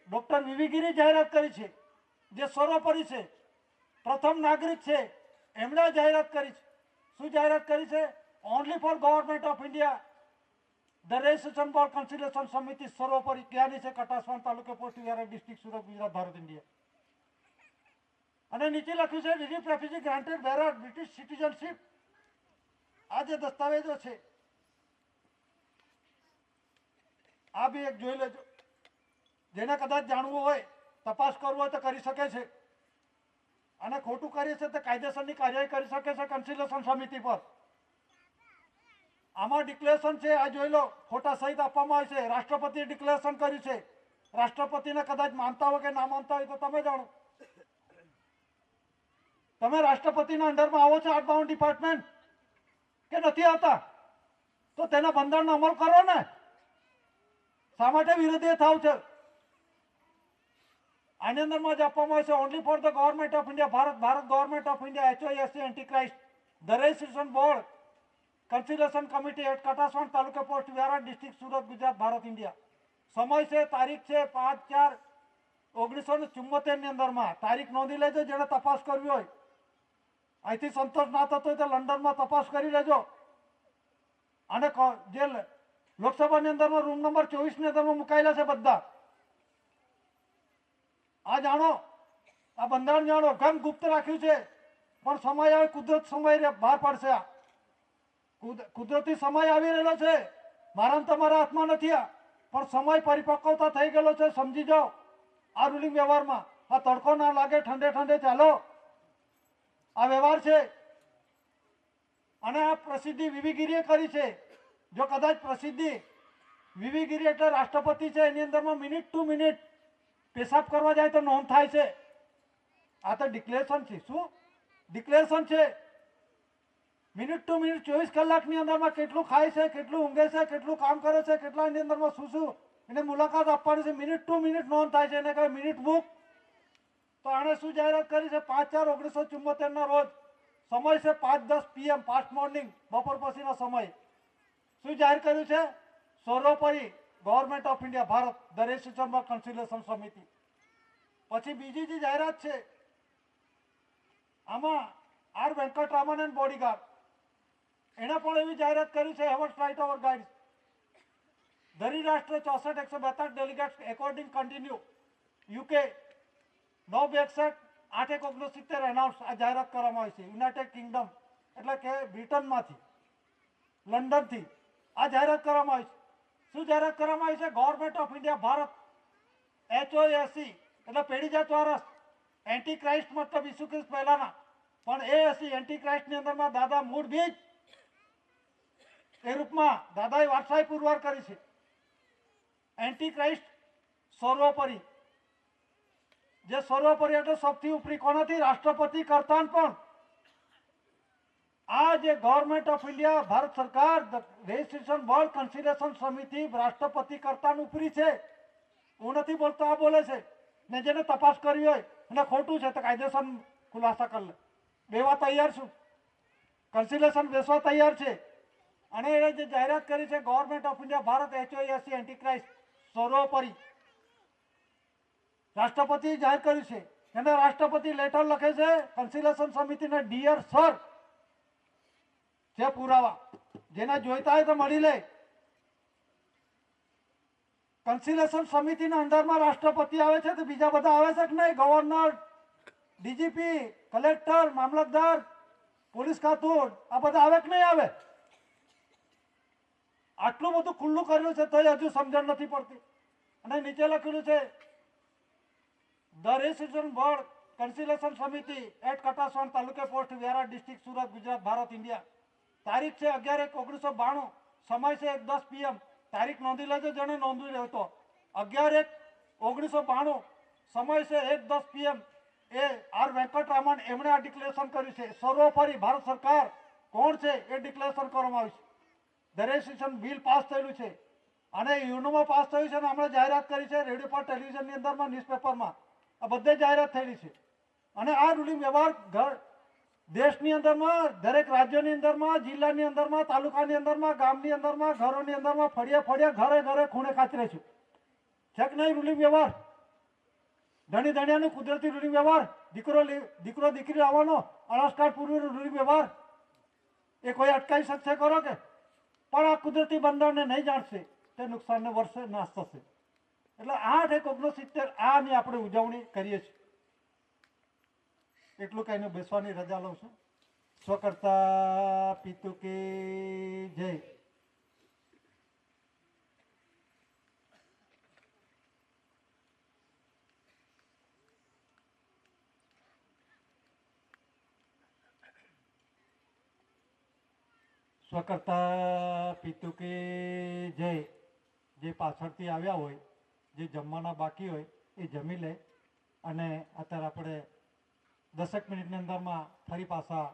ડોક્ટર વીવી ગિરી જાહેરાત કરી છે, જે સર્વોપરી છે, પ્રથમ નાગરિક છે. એમણે જાહેરાત કરી છે. શું જાહેરાત કરી છે? Only for government of India the registration board conciliation સમિતિ સર્વોપરી. ક્યાંની છે? કટાસવાન તાલુકે post Vihar district Surat, Gujarat, Bharat, India. અને નીચે લખ્યું છે relief refugee granted bearer British citizenship. આ જે દસ્તાવેજો છે આ બી એક જોઈ લેજો. જેને કદાચ જાણવું હોય, તપાસ કરવું હોય તો કરી શકે છે. અને ખોટું કરીએ છે તો કાયદેસરની કાર્યવાહી કરી શકે છે કન્સિલેશન સમિતિ પર. આમાં ડિક્લેરેશન છે, આ જોઈ લો, ફોટા સહિત આપવામાં આવે છે. રાષ્ટ્રપતિએ ડિક્લેરેશન કર્યું છે. રાષ્ટ્રપતિને કદાચ માનતા હોય કે ના માનતા હોય તો તમે જાણો. તમે રાષ્ટ્રપતિના અંડરમાં આવો છો આઉટબાઉન્ડ ડિપાર્ટમેન્ટ કે નથી આવતા? તો તેના બંધારણનો અમલ કરો ને. શા માટે વિરોધી થાવ છે? આની અંદરમાં જ આપવામાં આવે છે only for the government of India, Bharat government of India, HOSC antichrist, the registration board conciliation committee at Katasvan તાલુકે post Vihar district Surat, Gujarat, Bharat, India. સમય છે, તારીખ છે 5/4/1974 ની અંદરમાં. તારીખ નોંધી લેજો જેને તપાસ કરવી હોય. અહીંથી સંતોષ ના થતો હોય તો લંડનમાં તપાસ કરી લેજો. અને જે લોકસભાની અંદરમાં રૂમ નંબર 24 ની અંદરમાં મુકાયેલા છે બધા. આ જાણો, આ બંધારણ જાણો. ઘન ગુપ્ત રાખ્યું છે, પણ સમય આવે કુદરત સમય બહાર પડશે. આ કુદરતી સમય આવી રહેલો છે, મારા તમારા હાથમાં નથી. આ પણ સમય પરિપક્વતા થઈ ગયેલો છે, સમજી જાઓ. આ રૂલિંગ વ્યવહારમાં આ તડકો ના લાગે, ઠંડે ચાલો. આ વ્યવહાર છે. અને આ પ્રસિદ્ધિ વીવીગીરીએ કરી છે. જો કદાચ પ્રસિદ્ધિ વીવીગીરી એટલે રાષ્ટ્રપતિ છે, એની અંદરમાં મિનિટ ટુ મિનિટ પેશાબ કરવા જાય તો નોંધ થાય છે. આ તો ડિક્લેરેશન છે. શું ડિક્લેરેશન છે? મિનિટ ટુ મિનિટ 24 કલાકની અંદરમાં કેટલું ખાય છે, કેટલું ઊંઘે છે, કેટલું કામ કરે છે, કેટલા એની અંદરમાં શું એને મુલાકાત આપવાની છે, મિનિટ ટુ મિનિટ નોંધ થાય છે. એને કહેવાય મિનિટ બુક. તો આણે શું જાહેરાત કરી છે? 5/4/1974 રોજ સમય છે 5:10 PM, ફાસ્ટ મોર્નિંગ, બપોર પછીનો સમય. શું જાહેર કર્યું છે? સર્વોપરી ગવર્મેન્ટ ઓફ ઇન્ડિયા ભારત દરેશ કન્સિલેશન સમિતિ. પછી બીજી જે જાહેરાત છે આમાં આર વેંકટરામન એન્ડ બોડીગાર્ડ, એણે પણ એવી જાહેરાત કરી છે, હેવન્સ રાઇટ ઓવર ગાઈડ્સ. ધરી રાષ્ટ્ર 64-142 delegates according continue UK 9/62 8/1969 announce. આ જાહેરાત કરવામાં આવી છે યુનાઇટેડ કિંગડમ એટલે કે બ્રિટનમાંથી, લંડનથી આ જાહેરાત કરવામાં આવી છે. શું જાહેરાત કરવામાં આવી છે? Government of India Bharat HOAC એટલે પેઢીજાત વારસ, એન્ટી ક્રાઇસ્ટ મતલબ ઈસુ ખ્રિસ્ત પહેલાના, પણ ASC એન્ટી ક્રાઇસ્ટની અંદરમાં દાદા મૂળ બીજ એ રૂપમાં દાદાએ વારસાઈ પુરવાર કરી છે. એન્ટી ક્રાઇસ્ટ સર્વોપરી, જે સર્વોપરી એટલે સૌથી ઉપરી કોનાથી? રાષ્ટ્રપતિ કરતાં પણ. આ જે ગવર્મેન્ટ ઓફ ઇન્ડિયા ભારત સરકાર રજિસ્ટ્રેશન વર્લ્ડ કન્સિલેશન સમિતિ રાષ્ટ્રપતિ કરતાં ઉપરી છે. હું નથી બોલતો, આ બોલે છે. ને જેને તપાસ કરી હોય અને ખોટું છે તો કાયદેસર ખુલાસા કરી લે. બેવા તૈયાર છું, કન્સિલેશન બેસવા તૈયાર છે. અને એ જે જાહેરાત કરી છે government of India Bharat HOAC anti Christ સર્વોપરી, રાષ્ટ્રપતિએ જાહેર કર્યું છે. એને રાષ્ટ્રપતિ લેટર લખે છે કન્સિલેશન સમિતિને, ડિયર સર. જે પુરાવા જેને જોઈતા હોય તો મળી લે. કન્સિલેશન સમિતિના અંડરમાં રાષ્ટ્રપતિ આવે છે તો બીજા બધા આવે છે કે નહીં? ગવર્નર, DGP, કલેક્ટર, મામલતદાર, પોલીસ ખાતું, આ બધા આવે કે નહીં આવે? આટલું બધું ખુલ્લું કરેલું છે તોય હજુ સમજણ નથી પડતી. અને નીચે લખેલું છે ધ રેસિડેન્સ બોર્ડ કન્સિલેશન સમિતિ એટ કટાસવાન તાલુકે post Vyara district Surat Gujarat Bharat India. તારીખ છે 11/1/1992, સમય છે 1:10 PM. તારીખ નોંધી લેજો જેને નોંધવી રહ્યો તો. 11/1/1992, સમય છે 1:10 PM. એ આર વેંકટરામન એમણે આ ડિક્લેરેશન કર્યું છે. સર્વોપરી ભારત સરકાર કોણ છે એ ડિક્લેરેશન કરવામાં આવ્યું છે. દરેક બિલ પાસ થયેલું છે અને યુનોમાં પાસ થયું છે અને હમણાં જાહેરાત કરી છે રેડિયો પર, ટેલિવિઝનની અંદરમાં, ન્યૂઝપેપરમાં, આ બધે જાહેરાત થયેલી છે. અને આ રૂલિંગ વ્યવહાર દેશની અંદરમાં, દરેક રાજ્યોની અંદરમાં, જિલ્લાની અંદરમાં, તાલુકાની અંદરમાં, ગામની અંદરમાં, ઘરોની અંદરમાં, ફળિયા ફળિયા, ઘરે ઘરે, ખૂણે ખાચરે છે. છે કે નહીં રૂલિંગ વ્યવહાર? ધણી ધણિયાનું કુદરતી રૂલિંગ વ્યવહાર, દીકરો દીકરી આવવાનો અળસકાર પૂર્વનું રૂલિંગ વ્યવહાર, એ કોઈ અટકાવી શકશે કરો કે? પણ આ કુદરતી બંધારણને નહીં જાણશે તે નુકસાનને વર્ષે નાશ થશે. એટલે 8/1/1969 આની આપણે ઉજવણી કરીએ છીએ. એટલું કહીને બેસવાની રજા લઉં છું. સ્વકર્તા પિતુ કી જય. સ્વકર્તા પિતુ કી જય. જે પાછળથી આવ્યા હોય, જે જમવાના બાકી હોય એ જમી લે. અને અત્યારે આપણે 10 મિનિટની અંદરમાં ફરી પાછા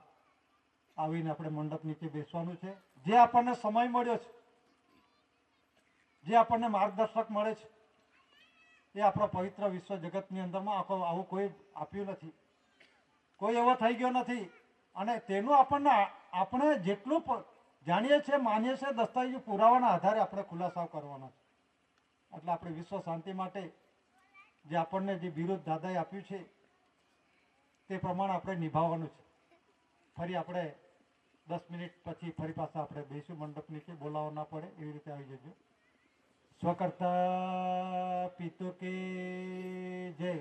આવીને આપણે મંડપ નીચે બેસવાનું છે. જે આપણને સમય મળ્યો છે, જે આપણને માર્ગદર્શક મળે છે, એ આપણા પવિત્ર વિશ્વ જગતની અંદરમાં આવું કોઈ આપ્યું નથી, કોઈ એવો થઈ ગયો નથી. અને તેનું આપણે જેટલું જાણીએ છીએ, માનીએ છીએ, દસ્તાવેજો પુરાવાના આધારે આપણે ખુલાસાઓ કરવાના છે. એટલે આપણે વિશ્વ શાંતિ માટે જે આપણને જે વિરોધ દાદાએ આપ્યું છે તે પ્રમાણે આપણે નિભાવવાનું છે. ફરી આપણે 10 મિનિટ પછી ફરી પાછા આપણે બેસું મંડપ નીચે, બોલાવો ના પડે એવી રીતે આવી જજો. સ્વકર્તા પિતુ કી જય.